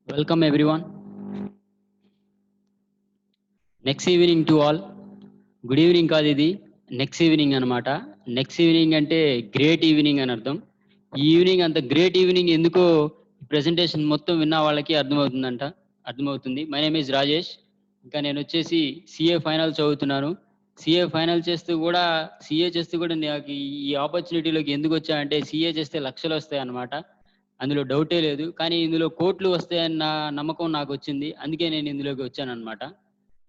Welcome everyone. Next evening to all. Good evening కాదు ఇది next evening అనమాట. Next evening అంటే గ్రేట్ ఈవినింగ్ అని అర్థం. ఈ ఈవినింగ్ అంత గ్రేట్ ఈవినింగ్ ఎందుకో ప్రెజెంటేషన్ మొత్తం విన్న వాళ్ళకి అర్థమవుతుంది. My name is Rajesh. ఇంకా నేను వచ్చేసి సిఏ ఫైనల్ చదువుతున్నాను. సిఏ చేస్తూ కూడా నాకు ఈ ఆపర్చునిటీలోకి ఎందుకు వచ్చా అంటే సిఏ చేస్తే లక్షలు వస్తాయి అన్నమాట. అందులో డౌటే లేదు. కానీ ఇందులో కోట్లు వస్తాయన్న నమ్మకం నాకు వచ్చింది. అందుకే నేను ఇందులోకి వచ్చాను అనమాట.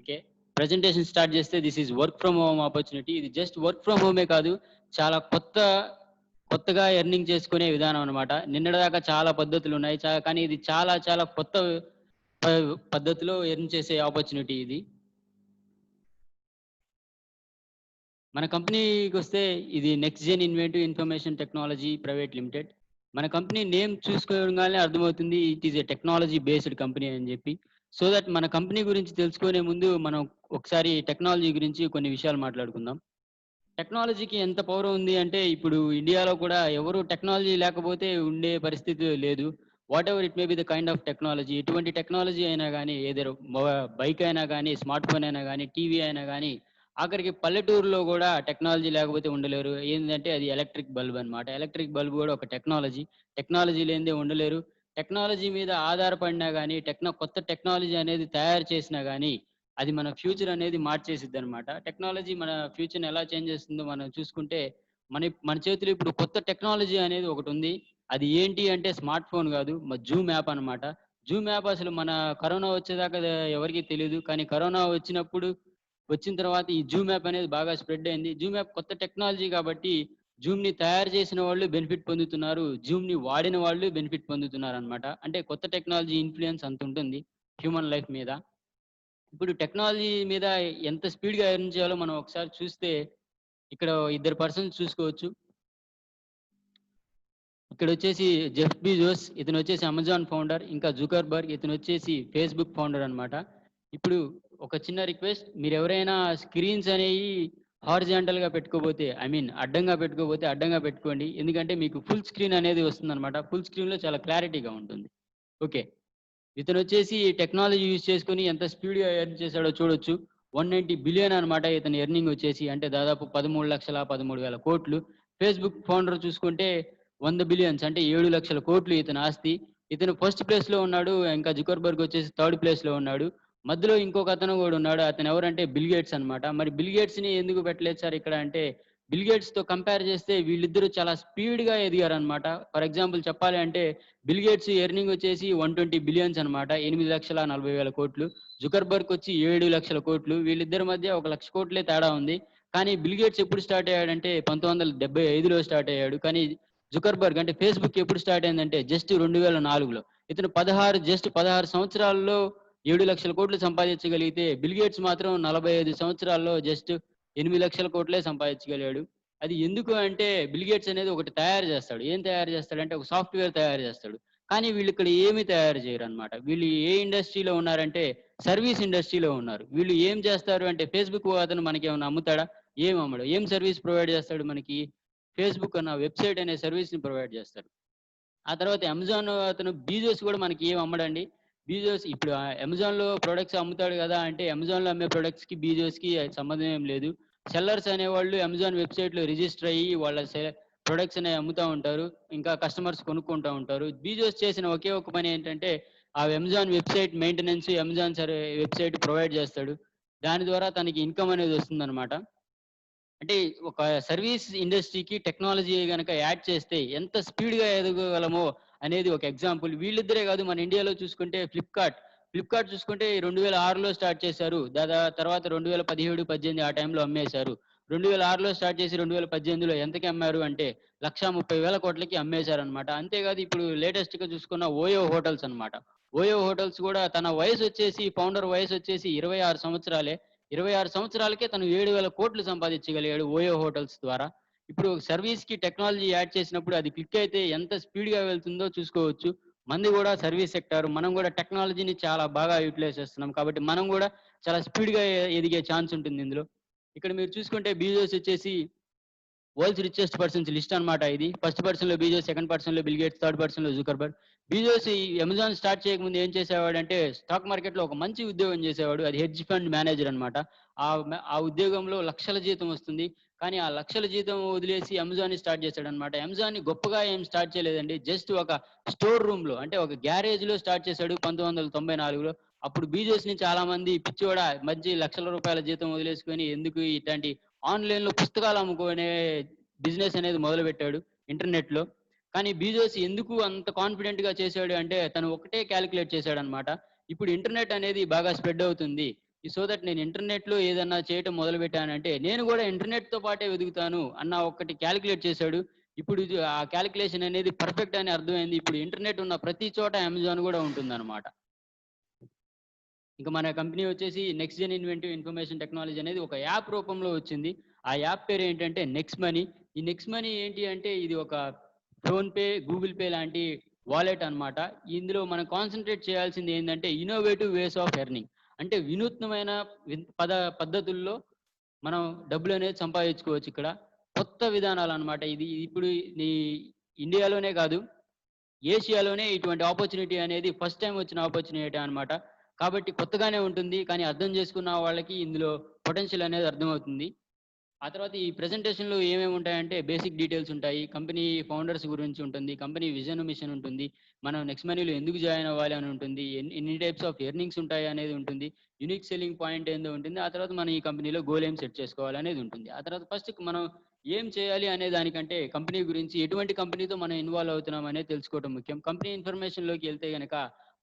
ఓకే, ప్రెజెంటేషన్ స్టార్ట్ చేస్తే this is work from home opportunity. ఇది జస్ట్ వర్క్ ఫ్రమ్ హోమే కాదు, చాలా కొత్తగా ఎర్నింగ్ చేసుకునే విధానం అనమాట. నిన్నటిదాకా చాలా పద్ధతులు ఉన్నాయి, కానీ ఇది చాలా చాలా కొత్త పద్ధతిలో ఎర్న్ చేసే ఆపర్చునిటీ ఇది. మన కంపెనీకి వస్తే ఇది next gen inventive information technology private limited. మన కంపెనీ నేమ్ చూసుకోగానే అర్థమవుతుంది it is a technology based company అని చెప్పి. సో దట్ మన కంపెనీ గురించి తెలుసుకునే ముందు మనం ఒకసారి టెక్నాలజీ గురించి కొన్ని విషయాలు మాట్లాడుకుందాం. టెక్నాలజీకి ఎంత పవర్ ఉంది అంటే ఇప్పుడు ఇండియాలో కూడా ఎవరు టెక్నాలజీ లేకపోతే ఉండే పరిస్థితి లేదు. What ever it may be the kind of technology, ఎటువంటి టెక్నాలజీ అయినా కానీ, ఏదో బైక్ అయినా కానీ, స్మార్ట్ ఫోన్ అయినా కానీ, టీవీ అయినా కానీ, ఆఖరికి పల్లెటూరులో కూడా టెక్నాలజీ లేకపోతే ఉండలేరు. ఏంటంటే అది ఎలక్ట్రిక్ బల్బ్ అనమాట. ఎలక్ట్రిక్ బల్బ్ కూడా ఒక టెక్నాలజీ లేనిదే ఉండలేరు. టెక్నాలజీ మీద ఆధారపడినా కానీ, కొత్త టెక్నాలజీ అనేది తయారు చేసినా కానీ అది మన ఫ్యూచర్ అనేది మార్చేసిద్ది అనమాట. టెక్నాలజీ మన ఫ్యూచర్ని ఎలా చేంజ్ చేస్తుందో మనం చూసుకుంటే మన చేతిలో ఇప్పుడు కొత్త టెక్నాలజీ అనేది ఒకటి ఉంది. అది ఏంటి అంటే స్మార్ట్ ఫోన్ కాదు, జూమ్ యాప్ అనమాట. జూమ్ యాప్ అసలు మన కరోనా వచ్చేదాకా ఎవరికీ తెలియదు. కానీ కరోనా వచ్చిన తర్వాత ఈ జూమ్ యాప్ అనేది బాగా స్ప్రెడ్ అయింది. జూమ్ యాప్ కొత్త టెక్నాలజీ కాబట్టి జూమ్ ని తయారు చేసిన వాళ్ళు బెనిఫిట్ పొందుతున్నారు, జూమ్ ని వాడిన వాళ్ళు బెనిఫిట్ పొందుతున్నారు అనమాట. అంటే కొత్త టెక్నాలజీ ఇన్ఫ్లుయెన్స్ అంత ఉంటుంది హ్యూమన్ లైఫ్ మీద. ఇప్పుడు టెక్నాలజీ మీద ఎంత స్పీడ్ గా ఎర్న్ చేయాలో మనం ఒకసారి చూస్తే ఇక్కడ ఇద్దరు పర్సన్స్ చూసుకోవచ్చు. ఇక్కడ వచ్చేసి జెఫ్ బీజోస్, ఇతను వచ్చేసి అమెజాన్ ఫౌండర్. ఇంకా జుకర్బర్గ్, ఇతను వచ్చేసి ఫేస్బుక్ ఫౌండర్ అనమాట. ఇప్పుడు ఒక చిన్న రిక్వెస్ట్, మీరు ఎవరైనా స్క్రీన్స్ అనేవి హారిజాంటల్ గా పెట్టుకోబోతే, ఐ మీన్ అడ్డంగా పెట్టుకోండి. ఎందుకంటే మీకు ఫుల్ స్క్రీన్ అనేది వస్తుంది అనమాట. ఫుల్ స్క్రీన్ లో చాలా క్లారిటీగా ఉంటుంది. ఓకే, ఇతను వచ్చేసి టెక్నాలజీ యూజ్ చేసుకుని ఎంత స్పీడ్గా ఎర్న్ చేశాడో చూడొచ్చు. 190 బిలియన్ అనమాట ఇతని ఎర్నింగ్ వచ్చేసి, అంటే దాదాపు 13,13,000 కోట్లు. ఫేస్బుక్ ఫౌండర్ చూసుకుంటే 100 బిలియన్స్, అంటే 7 లక్షల కోట్లు ఇతని ఆస్తి. ఇతను ఫస్ట్ ప్లేస్ లో ఉన్నాడు. ఇంకా జుకర్బర్గ్ వచ్చేసి థర్డ్ ప్లేస్ లో ఉన్నాడు. మధ్యలో ఇంకొక అతను కూడా ఉన్నాడు. అతను ఎవరంటే బిల్ గేట్స్ అనమాట. మరి బిల్ గేట్స్ ని ఎందుకు పెట్టలేదు సార్ ఇక్కడ అంటే, బిల్ గేట్స్ తో కంపేర్ చేస్తే వీళ్ళిద్దరూ చాలా స్పీడ్ గా ఎదిగారు అనమాట. ఫర్ ఎగ్జాంపుల్ చెప్పాలి అంటే బిల్ గేట్స్ ఎర్నింగ్ వచ్చేసి 120 బిలియన్స్ అనమాట, 8,40,000 కోట్లు. జుకర్బర్గ్ వచ్చి 7 లక్షల కోట్లు. వీళ్ళిద్దరి మధ్య 1,00,000 కోట్లే తేడా ఉంది. కానీ బిల్ గేట్స్ ఎప్పుడు స్టార్ట్ అయ్యాడంటే 1975లో స్టార్ట్ అయ్యాడు. కానీ జుకర్బర్గ్ అంటే ఫేస్బుక్ ఎప్పుడు స్టార్ట్ అయిందంటే జస్ట్ 2004లో. ఇతను 16 సంవత్సరాల్లో 7 లక్షల కోట్లు సంపాదించగలిగితే, బిల్ గేట్స్ మాత్రం 45 సంవత్సరాల్లో జస్ట్ 8 లక్షల కోట్లే సంపాదించగలిగాడు. అది ఎందుకు అంటే బిల్ గేట్స్ అనేది ఒకటి తయారు చేస్తాడు. ఏం తయారు చేస్తాడంటే ఒక సాఫ్ట్వేర్ తయారు చేస్తాడు. కానీ వీళ్ళు ఇక్కడ ఏమీ తయారు చేయరు అనమాట. వీళ్ళు ఏ ఇండస్ట్రీలో ఉన్నారంటే సర్వీస్ ఇండస్ట్రీలో ఉన్నారు. వీళ్ళు ఏం చేస్తారు అంటే ఫేస్బుక్ అతను మనకి ఏమైనా అమ్ముతాడా? ఏం అమ్మడు. ఏం సర్వీస్ ప్రొవైడ్ చేస్తాడు మనకి? ఫేస్బుక్ అన్న వెబ్సైట్ అనే సర్వీస్ ని ప్రొవైడ్ చేస్తాడు. ఆ తర్వాత అమెజాన్ అతను బీజోస్ కూడా మనకి ఏం అమ్మడండి. బీజోస్ ఇప్పుడు అమెజాన్ లో ప్రొడక్ట్స్ అమ్ముతాడు కదా అంటే, అమెజాన్ లో అమ్మే ప్రొడక్ట్స్ కి బీజోస్ కి సంబంధం ఏం లేదు. సెల్లర్స్ అనేవాళ్ళు అమెజాన్ వెబ్సైట్ లో రిజిస్టర్ అయ్యి వాళ్ళ ప్రొడక్ట్స్ అనేవి అమ్ముతూ ఉంటారు. ఇంకా కస్టమర్స్ కొనుక్కుంటూ ఉంటారు. బీజోస్ చేసిన ఒకే ఒక పని ఏంటంటే ఆ Amazon website maintenance, Amazon website provide చేస్తాడు. దాని ద్వారా తనకి ఇన్కమ్ అనేది వస్తుంది అనమాట. అంటే ఒక సర్వీస్ ఇండస్ట్రీకి టెక్నాలజీ గనక యాడ్ చేస్తే ఎంత స్పీడ్ గా ఎదగగలమో అనేది ఒక ఎగ్జాంపుల్. వీళ్ళిద్దరే కాదు, మన ఇండియాలో చూసుకుంటే ఫ్లిప్కార్ట్ చూసుకుంటే 2006లో స్టార్ట్ చేశారు. తర్వాత 2017-18 ఆ టైంలో అమ్మేశారు. 2006లో స్టార్ట్ చేసి 2018లో ఎంతకి అమ్మారు అంటే 1,30,000 కోట్లకి అమ్మేశారు అనమాట. అంతేకాదు ఇప్పుడు లేటెస్ట్ గా చూసుకున్న ఓయో హోటల్స్ అనమాట. ఓయో హోటల్స్ కూడా తన వయసు వచ్చేసి, ఫౌండర్ వయసు వచ్చేసి 26 సంవత్సరాలే. 26 సంవత్సరాలకే తను 7,000 కోట్లు సంపాదించగలిగాడు ఓయో హోటల్స్ ద్వారా. ఇప్పుడు సర్వీస్ కి టెక్నాలజీ యాడ్ చేసినప్పుడు అది క్లిక్ అయితే ఎంత స్పీడ్ గా వెళ్తుందో చూసుకోవచ్చు. మంది కూడా సర్వీస్ సెక్టార్, మనం కూడా టెక్నాలజీని చాలా బాగా యూటిలైజ్ చేస్తున్నాం కాబట్టి మనం కూడా చాలా స్పీడ్ గా ఎదిగే ఛాన్స్ ఉంటుంది ఇందులో. ఇక్కడ మీరు చూసుకుంటే బీజోస్ వచ్చేసి వరల్డ్స్ రిచెస్ట్ పర్సన్స్ లిస్ట్ అన్నమాట ఇది. ఫస్ట్ పర్సన్ లో బీజోస్, సెకండ్ పర్సన్ లో బిల్ గేట్స్, థర్డ్ పర్సన్ లో జుకర్బర్గ్. బీజోస్ ఈ అమెజాన్ స్టార్ట్ చేయకముందు ఏం చేసేవాడంటే స్టాక్ మార్కెట్ లో ఒక మంచి ఉద్యోగం చేసేవాడు. అది హెడ్జ్ ఫండ్ మేనేజర్ అన్నమాట. ఆ ఉద్యోగంలో లక్షల జీతం వస్తుంది. కానీ ఆ లక్షల జీతం వదిలేసి అమెజాన్ స్టార్ట్ చేశాడన్నమాట. అమెజాన్ గొప్పగా ఏం స్టార్ట్ చేయలేదండి. జస్ట్ ఒక స్టోర్ రూమ్ లో, అంటే ఒక గ్యారేజ్ లో స్టార్ట్ చేశాడు 1994లో. అప్పుడు బీజోస్ ని చాలా మంది పిచ్చోడా మంచి లక్షల రూపాయల జీతం వదిలేసుకొని ఎందుకు ఇట్లాంటి ఆన్లైన్ లో పుస్తకాలు అమ్ముకునే బిజినెస్ అనేది మొదలు పెట్టాడు ఇంటర్నెట్ లో. కానీ బీజోస్ ఎందుకు అంత కాన్ఫిడెంట్ గా చేశాడు అంటే తను ఒకటే క్యాలిక్యులేట్ చేశాడు అనమాట. ఇప్పుడు ఇంటర్నెట్ అనేది బాగా స్ప్రెడ్ అవుతుంది, సో దట్ నేను ఇంటర్నెట్ లో ఏదన్నా చేయటం మొదలు పెట్టానంటే నేను కూడా ఇంటర్నెట్ తో పాటే వెతుకుతాను అన్న ఒకటి క్యాలిక్యులేట్ చేశాడు. ఇప్పుడు ఆ క్యాలిక్యులేషన్ అనేది పర్ఫెక్ట్ అని అర్థమైంది. ఇప్పుడు ఇంటర్నెట్ ఉన్న ప్రతి చోట అమెజాన్ కూడా ఉంటుంది అనమాట. ఇంకా మన కంపెనీ వచ్చేసి next gen inventive information technology అనేది ఒక యాప్ రూపంలో వచ్చింది. ఆ యాప్ పేరు ఏంటంటే నెక్స్ట్ మనీ. ఈ నెక్స్ట్ మనీ ఏంటి అంటే ఇది ఒక PhonePe, Google Pay wallet వాలెట్ అన్నమాట. ఇందులో మనం కాన్సన్ట్రేట్ చేయాల్సింది ఏంటంటే ఇన్నోవేటివ్ వేస్ ఆఫ్ ఎర్నింగ్, అంటే వినూత్నమైన పద్ధతుల్లో మనం డబ్బులు అనేది సంపాదించుకోవచ్చు ఇక్కడ. కొత్త విధానాలు అన్నమాట. ఇది ఇప్పుడు ఈ ఇండియాలోనే కాదు, ఏషియాలోనే ఇటువంటి ఆపర్చునిటీ అనేది ఫస్ట్ టైం వచ్చిన ఆపర్చునిటీ అన్నమాట. కాబట్టి కొత్తగానే ఉంటుంది, కానీ అర్థం చేసుకున్న వాళ్ళకి ఇందులో పొటెన్షియల్ అనేది అర్థమవుతుంది. ఆ తర్వాత ఈ ప్రెజెంటేషన్‌లో ఏమేమి ఉంటాయంటే బేసిక్ డీటెయిల్స్ ఉంటాయి. కంపెనీ ఫౌండర్స్ గురించి ఉంటుంది. కంపెనీ విజన్, మిషన్ ఉంటుంది. మనం నెక్స్ట్ మనీలో ఎందుకు జాయిన్ అవ్వాలి అని ఉంటుంది. ఎన్ని టైప్స్ ఆఫ్ ఎర్నింగ్స్ ఉంటాయి అనేది ఉంటుంది. యూనిక్ సెల్లింగ్ పాయింట్ ఏందో ఉంటుంది. ఆ తర్వాత మనం ఈ కంపెనీలో గోల్ ఏం సెట్ చేసుకోవాలి అనేది ఉంటుంది. ఆ తర్వాత ఫస్ట్ మనం ఏం చేయాలి అనే దానికంటే కంపెనీ గురించి, ఎటువంటి కంపెనీతో మనం ఇన్వాల్వ్ అవుతున్నాం అనేది తెలుసుకోవడం ముఖ్యం. కంపెనీ ఇన్ఫర్మేషన్‌లోకి వెళ్తే గనక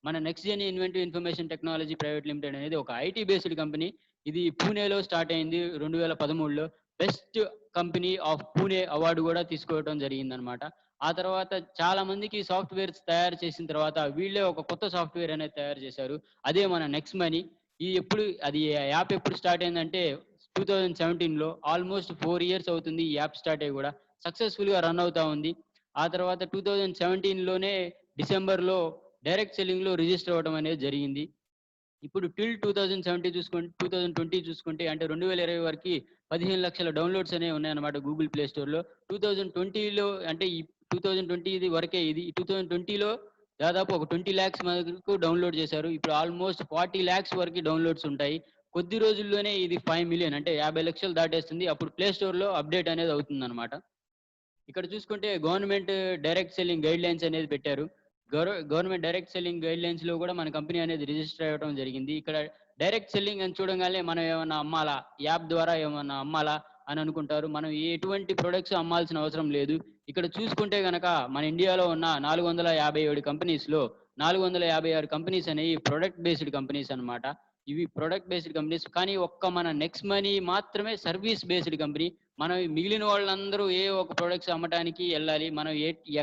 మన next gen inventive information technology private limited అనేది ఒక ఐటీ బేస్డ్ కంపెనీ. ఇది పూణేలో స్టార్ట్ అయింది 2013లో. Best company of Pune award కూడా తీసుకోవడం జరిగిందనమాట. ఆ తర్వాత చాలా మందికి సాఫ్ట్వేర్స్ తయారు చేసిన తర్వాత వీళ్ళే ఒక కొత్త సాఫ్ట్వేర్ అనేది తయారు చేశారు. అదే మన నెక్స్ట్ మనీ. అది యాప్ ఎప్పుడు స్టార్ట్ అయిందంటే 2017లో. ఆల్మోస్ట్ 4 ఇయర్స్ అవుతుంది ఈ యాప్ స్టార్ట్ అయ్యి కూడా. సక్సెస్ఫుల్ గా రన్ అవుతా ఉంది. ఆ తర్వాత 2017లోనే డిసెంబర్లో డైరెక్ట్ సెల్లింగ్ లో రిజిస్టర్ అవ్వడం అనేది జరిగింది. ఇప్పుడు టిల్ 2020 చూసుకుంటే అంటే 2020 వరకు 15 లక్షల డౌన్లోడ్స్ అనేవి ఉన్నాయన్నమాట గూగుల్ ప్లే స్టోర్ లో. 2020లో అంటే ఈ 2020 ఇది వరకే ఇది. 2020లో దాదాపు ఒక 20 లాక్స్ వరకు డౌన్లోడ్ చేశారు. ఇప్పుడు ఆల్మోస్ట్ 40 లాక్స్ వరకు డౌన్లోడ్స్ ఉంటాయి. కొద్ది రోజుల్లోనే ఇది 5 మిలియన్ అంటే 50 లక్షలు దాటేస్తుంది. అప్పుడు ప్లే స్టోర్ లో అప్డేట్ అనేది అవుతుందన్నమాట. ఇక్కడ చూసుకుంటే government direct selling guide lines అనేది పెట్టారు. Government direct selling guide lines లో కూడా మన కంపెనీ అనేది రిజిస్టర్ అవ్వడం జరిగింది. ఇక్కడ డైరెక్ట్ సెల్లింగ్ అని చూడగానే మనం ఏమన్నా అమ్మాలా, యాప్ ద్వారా ఏమన్నా అమ్మాలా అని అనుకుంటారు. మనం ఎటువంటి ప్రొడక్ట్స్ అమ్మాల్సిన అవసరం లేదు. ఇక్కడ చూసుకుంటే గనక మన ఇండియాలో ఉన్న 457 కంపెనీస్ లో 456 కంపెనీస్ అనేవి ప్రొడక్ట్ బేస్డ్ కంపెనీస్ అన్నమాట. ఇవి ప్రొడక్ట్ బేస్డ్ కంపెనీస్. కానీ ఒక్క మన నెక్స్ట్ మనీ మాత్రమే సర్వీస్ బేస్డ్ కంపెనీ. మనం మిగిలిన వాళ్ళందరూ ఏ ఒక ప్రొడక్ట్స్ అమ్మటానికి వెళ్ళాలి. మనం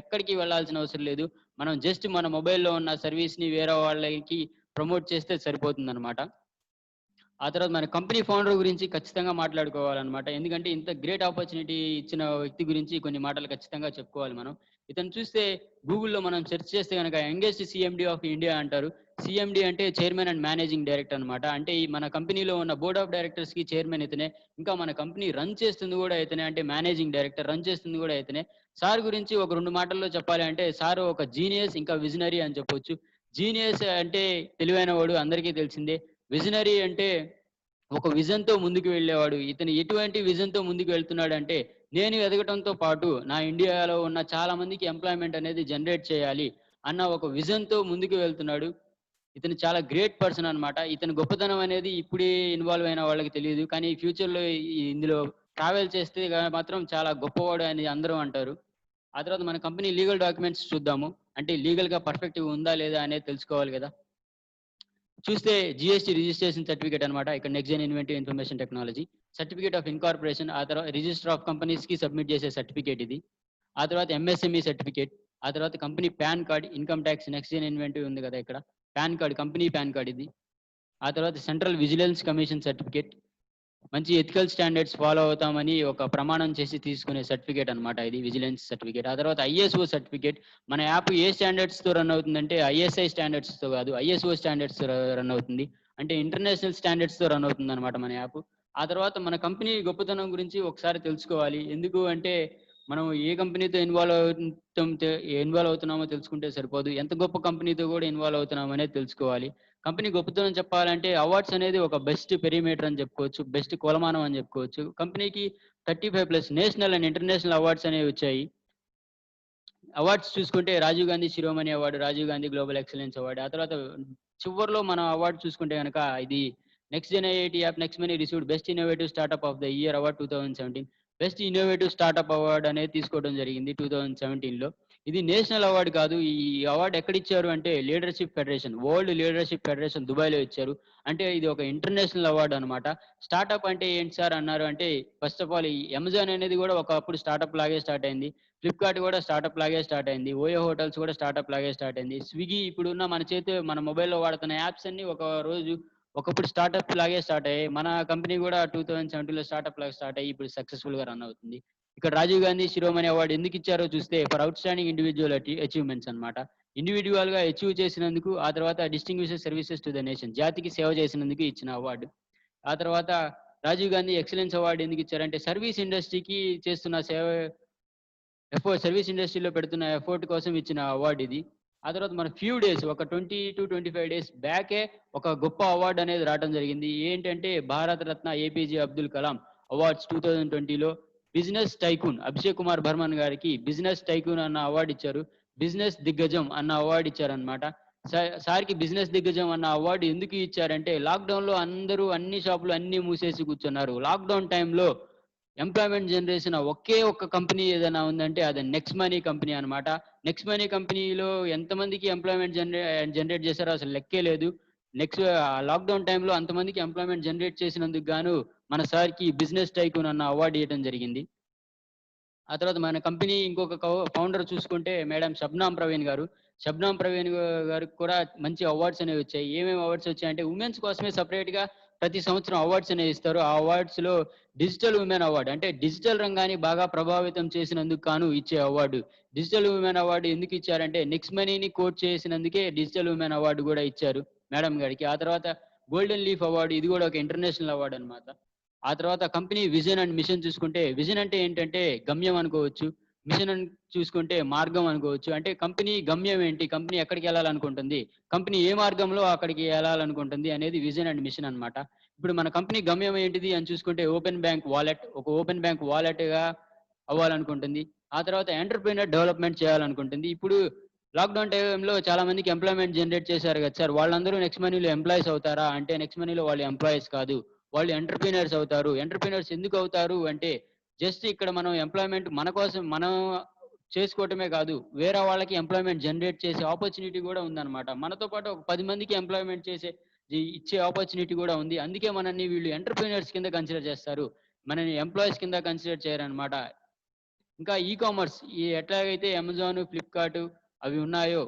ఎక్కడికి వెళ్ళాల్సిన అవసరం లేదు. మనం జస్ట్ మన మొబైల్‌లో ఉన్న సర్వీస్‌ని వేరే వాళ్ళకి ప్రమోట్ చేస్తే సరిపోతుందన్నమాట. ఆ తర్వాత మన కంపెనీ ఫౌండర్ గురించి ఖచ్చితంగా మాట్లాడుకోవాలన్నమాట. ఎందుకంటే ఇంత గ్రేట్ ఆపర్చునిటీ ఇచ్చిన వ్యక్తి గురించి కొన్ని మాటలు ఖచ్చితంగా చెప్పుకోవాలి మనం. ఇతను చూస్తే గూగుల్‌లో మనం సెర్చ్ చేస్తే గనక యంగెస్ట్ సీఎండీ ఆఫ్ ఇండియా అంటారు. సీఎండీ అంటే చైర్మన్ అండ్ మేనేజింగ్ డైరెక్టర్ అన్నమాట. అంటే ఈ మన కంపెనీలో ఉన్న బోర్డ్ ఆఫ్ డైరెక్టర్స్‌కి చైర్మన్ ఇతనే. ఇంకా మన కంపెనీ రన్ చేస్తుంది కూడా ఇతనే. అంటే మేనేజింగ్ డైరెక్టర్, రన్ చేస్తుంది కూడా ఇతనే. సార్ గురించి ఒక 2 మాటల్లో చెప్పాలి అంటే సార్ ఒక జీనియస్, ఇంకా విజనరీ అని చెప్పొచ్చు. జీనియస్ అంటే తెలివైనవాడు, అందరికీ తెలిసిందే. విజనరీ అంటే ఒక విజన్‌తో ముందుకు వెళ్ళేవాడు. ఇతను ఎటువంటి విజన్‌తో ముందుకు వెళ్తున్నాడంటే, నేను ఎదగటంతో పాటు నా ఇండియాలో ఉన్న చాలా మందికి ఎంప్లాయ్‌మెంట్ అనేది జనరేట్ చేయాలి అన్న ఒక విజన్‌తో ముందుకు వెళ్తున్నాడు. ఇతను చాలా గ్రేట్ పర్సన్ అన్నమాట. ఇతని గొప్పతనం అనేది ఇప్పుడే ఇన్వాల్వ్ అయిన వాళ్ళకి తెలీదు. కానీ ఫ్యూచర్‌లో ఇందులో ట్రావెల్ చేస్తే మాత్రం చాలా గొప్పవాడు అని అందరూ అంటారు. ఆ తర్వాత మన కంపెనీ లీగల్ డాక్యుమెంట్స్ చూద్దాము. అంటే లీగల్‌గా పర్ఫెక్ట్‌గా ఉందా లేదా అనేది తెలుసుకోవాలి గదా! చూస్తే జీఎస్టీ రిజిస్ట్రేషన్ సర్టిఫికేట్ అన్నమాట. ఇక్కడ next gen inventive information technology. Certificate of incorporation, ఆ తర్వాత రిజిస్టర్ ఆఫ్ కంపెనీస్‌కి సబ్మిట్ చేసే సర్టిఫికేట్ ఇది. ఆ తర్వాత ఎంఎస్ఎంఈ సర్టిఫికేట్. ఆ తర్వాత company PAN card, income tax next gen inventive ఉంది కదా ఇక్కడ. PAN card, company PAN card ఇది. ఆ తర్వాత సెంట్రల్ విజిలెన్స్ కమిషన్ సర్టిఫికేట్. మంచి ఎథికల్ స్టాండర్డ్స్ ఫాలో అవుతామని ఒక ప్రమాణం చేసి తీసుకునే సర్టిఫికేట్ అన్నమాట ఇది, విజిలెన్స్ సర్టిఫికేట్. ఆ తర్వాత ఐఎస్ఓ సర్టిఫికేట్. మన యాప్ ఏ స్టాండర్డ్స్‌తో రన్ అవుతుందంటే ఐఎస్ఐ స్టాండర్డ్స్‌తో కాదు, ఐఎస్ఓ స్టాండర్డ్స్‌తో రన్ అవుతుంది. అంటే ఇంటర్నేషనల్ స్టాండర్డ్స్‌తో రన్ అవుతుందన్నమాట మన యాప్. ఆ తర్వాత మన కంపెనీ గొప్పతనం గురించి ఒకసారి తెలుసుకోవాలి. ఎందుకు అంటే మనం ఏ కంపెనీతో ఇన్వాల్వ్ అవుతున్నామో తెలుసుకుంటే సరిపోదు. ఎంత గొప్ప కంపెనీతో కూడా ఇన్వాల్వ్ అవుతున్నాం అనేది తెలుసుకోవాలి. కంపెనీ గొప్పతనం చెప్పాలంటే అవార్డ్స్ అనేది ఒక బెస్ట్ పెరిమీటర్ అని చెప్పుకోవచ్చు. బెస్ట్ కొలమానం అని చెప్పుకోవచ్చు. కంపెనీకి 35+ నేషనల్ అండ్ ఇంటర్నేషనల్ అవార్డ్స్ అనేవి వచ్చాయి. అవార్డ్స్ చూసుకుంటే Rajiv Gandhi Shiromani award, Rajiv Gandhi global excellence award. ఆ తర్వాత చివర్లో మనం అవార్డ్ చూసుకుంటే గనక ఇది next gen IIT app next money received best innovative startup of the year award 2017. Best innovative startup award అనేది తీసుకోవడం జరిగింది 2017లో. ఇది నేషనల్ అవార్డ్ కాదు. ఈ అవార్డ్ ఎక్కడిచ్చారు అంటే leadership federation, world leadership federation దుబాయ్‌లో ఇచ్చారు. అంటే ఇది ఒక ఇంటర్నేషనల్ అవార్డ్ అన్నమాట. స్టార్టప్ అంటే ఏంటి సార్ అన్నారు అంటే ఫస్ట్ ఆఫ్ ఆల్ ఈ అమెజాన్ అనేది కూడా ఒకప్పుడు స్టార్టప్ లాగే స్టార్ట్ అయింది. ఫ్లిప్‌కార్ట్ కూడా స్టార్టప్ లాగే స్టార్ట్ అయింది. ఓయో హోటల్స్ కూడా స్టార్టప్ లాగే స్టార్ట్ అయింది. స్విగ్గీ ఇప్పుడున్న మన మొబైల్‌లో వాడుతున్న యాప్స్ అన్నీ ఒక రోజు ఒకప్పుడు స్టార్టప్ లాగే స్టార్ట్ అయ్యాయి. మన కంపెనీ కూడా 2017లో స్టార్టప్ లాగా స్టార్ట్ అయ్యి ఇప్పుడు సక్సెస్‌ఫుల్‌గా రన్ అవుతుంది. ఇక్కడ రాజీవ్ గాంధీ శిరోమణి అవార్డ్ ఎందుకు ఇచ్చారో చూస్తే ఫర్ ఔట్‌స్టాండింగ్ ఇండివిడ్యువల్ అచీవ్‌మెంట్స్ అన్నమాట. ఇండివిడ్యువల్‌గా అచీవ్ చేసినందుకు, ఆ తర్వాత distinguished services to the nation జాతికి సేవ చేసినందుకు ఇచ్చిన అవార్డు. ఆ తర్వాత రాజీవ్ గాంధీ ఎక్సలెన్స్ అవార్డ్ ఎందుకు ఇచ్చారంటే సర్వీస్ ఇండస్ట్రీకి చేస్తున్న సర్వీస్ ఇండస్ట్రీలో పెడుతున్న ఎఫర్ట్ కోసం ఇచ్చిన అవార్డ్ ఇది. ఆ తర్వాత మన ఫ్యూ డేస్ ఒక 20-25 డేస్ బ్యాకే ఒక గొప్ప అవార్డ్ అనేది రావడం జరిగింది. ఏంటంటే భారత రత్న ఏపీజే అబ్దుల్ కలాం అవార్డ్స్ 2020లో బిజినెస్ టైకూన్ అభిషేక్ కుమార్ బర్మన్ గారికి బిజినెస్ టైకూన్ అన్న అవార్డ్ ఇచ్చారు. బిజినెస్ దిగ్గజం అన్న అవార్డ్ ఇచ్చారన్నమాట. సార్‌కి బిజినెస్ దిగ్గజం అన్న అవార్డ్ ఎందుకు ఇచ్చారంటే లాక్‌డౌన్‌లో అందరూ అన్ని షాపులు అన్నీ మూసేసి కూర్చున్నారు. లాక్‌డౌన్ టైమ్‌లో ఎంప్లాయ్‌మెంట్ జనరేషన్ ఒకే ఒక్క కంపెనీ ఏదైనా ఉందంటే అది నెక్స్ట్ మనీ కంపెనీ అన్నమాట. నెక్స్ట్ మనీ కంపెనీలో ఎంతమందికి ఎంప్లాయ్‌మెంట్ జనరేట్ చేశారో అసలు లెక్కే లేదు. లాక్‌డౌన్ టైమ్‌లో అంతమందికి ఎంప్లాయ్‌మెంట్ జనరేట్ చేసినందుకు గాను మన సార్‌కి బిజినెస్ టైకూన్ అన్న అవార్డ్ ఇయ్యడం జరిగింది. ఆ తర్వాత మన కంపెనీ ఇంకొక ఫౌండర్ చూసుకుంటే మేడం షబ్నామ్ ప్రవీణ్ గారు. షబ్నామ్ ప్రవీణ్ గారికి కూడా మంచి అవార్డ్స్ అనేవి వచ్చాయి. ఏమేమి అవార్డ్స్ వచ్చాయంటే ఉమెన్స్ కోసమే సెపరేట్‌గా ప్రతి సంవత్సరం అవార్డ్స్ అనేవి ఇస్తారు. ఆ అవార్డ్స్‌లో డిజిటల్ ఉమెన్ అవార్డ్ అంటే డిజిటల్ రంగాన్ని బాగా ప్రభావితం చేసినందుకు గాను ఇచ్చే అవార్డు. డిజిటల్ ఉమెన్ అవార్డ్ ఎందుకు ఇచ్చారంటే నెక్స్ట్ మనీని కోట్ చేసినందుకే డిజిటల్ ఉమెన్ అవార్డ్ కూడా ఇచ్చారు మేడం గారికి. ఆ తర్వాత గోల్డెన్ లీఫ్ అవార్డ్ ఇది కూడా ఒక ఇంటర్నేషనల్ అవార్డ్ అన్నమాట. ఆ తర్వాత కంపెనీ విజన్ అండ్ మిషన్ చూసుకుంటే, విజన్ అంటే ఏంటంటే గమ్యం అనుకోవచ్చు. మిషన్ చూసుకుంటే మార్గం అనుకోవచ్చు. అంటే కంపెనీ గమ్యం ఏంటి? కంపెనీ ఎక్కడికెళ్ళాలనుకుంటుంది? కంపెనీ ఏ మార్గంలో అక్కడికి ఎళ్ళాలనుకుంటుంది అనేది విజన్ అండ్ మిషన్ అన్నమాట. ఇప్పుడు మన కంపెనీ గమ్యం ఏంటిది అని చూసుకుంటే ఓపెన్ బ్యాంక్ వాలెట్. ఒక ఓపెన్ బ్యాంక్ వాలెట్‌గా అవ్వాలనుకుంటుంది. ఆ తర్వాత ఎంటర్‌ప్రెన్యూర్ డెవలప్‌మెంట్ చేయాలనుకుంటుంది. ఇప్పుడు లాక్‌డౌన్ టైమ్‌లో చాలా మందికి ఎంప్లాయ్‌మెంట్ జనరేట్ చేశారు కదా సార్! వాళ్ళందరూ నెక్స్ట్ మనీలో ఎంప్లాయీస్ అవుతారా? అంటే నెక్స్ట్ మనీలో వాళ్ళు ఎంప్లాయీస్ కాదు. వాళ్ళు ఎంటర్‌ప్రెన్యూర్స్ అవుతారు. ఎంటర్‌ప్రెన్యూర్స్ ఎందుకు అవుతారు అంటే, జస్ట్ ఇక్కడ మనం ఎంప్లాయ్‌మెంట్ మన కోసం మనం చేసుకోవటమే కాదు, వేరే వాళ్ళకి ఎంప్లాయ్‌మెంట్ జనరేట్ చేసే ఆపర్చునిటీ కూడా ఉందన్నమాట. మనతో పాటు ఒక 10 మందికి ఎంప్లాయ్‌మెంట్ ఇచ్చే ఆపర్చునిటీ కూడా ఉంది. అందుకే మనల్ని వీళ్ళు ఎంటర్‌ప్రెన్యూర్స్ కింద కన్సిడర్ చేస్తారు. మనల్ని ఎంప్లాయీస్ కింద కన్సిడర్ చేయరన్నమాట. ఇంకా ఎట్లాగైతే అమెజాన్, ఫ్లిప్‌కార్ట్ అవి ఉన్నాయో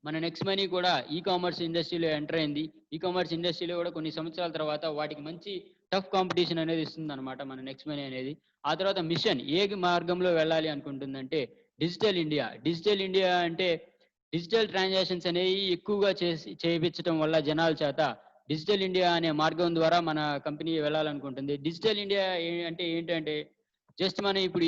మన నెక్స్ట్ మనీ కూడా కామర్స్ ఇండస్ట్రీలో ఎంటర్ అయింది. కామర్స్ ఇండస్ట్రీలో కూడా కొన్ని సంవత్సరాల తర్వాత వాటికి మంచి టఫ్ కాంపిటీషన్ అనేది ఇస్తుందన్నమాట మన నెక్స్ట్ మనీ అనేది. ఆ తర్వాత మిషన్ ఏ మార్గంలో వెళ్ళాలి అనుకుంటుందంటే డిజిటల్ ఇండియా. డిజిటల్ ఇండియా అంటే డిజిటల్ ట్రాన్సాక్షన్స్ అనేవి ఎక్కువగా చేపించటం వల్ల జనాల చేత డిజిటల్ ఇండియా అనే మార్గం ద్వారా మన కంపెనీ వెళ్ళాలనుకుంటుంది. డిజిటల్ ఇండియా అంటే ఏంటంటే జస్ట్ మనం ఇప్పుడు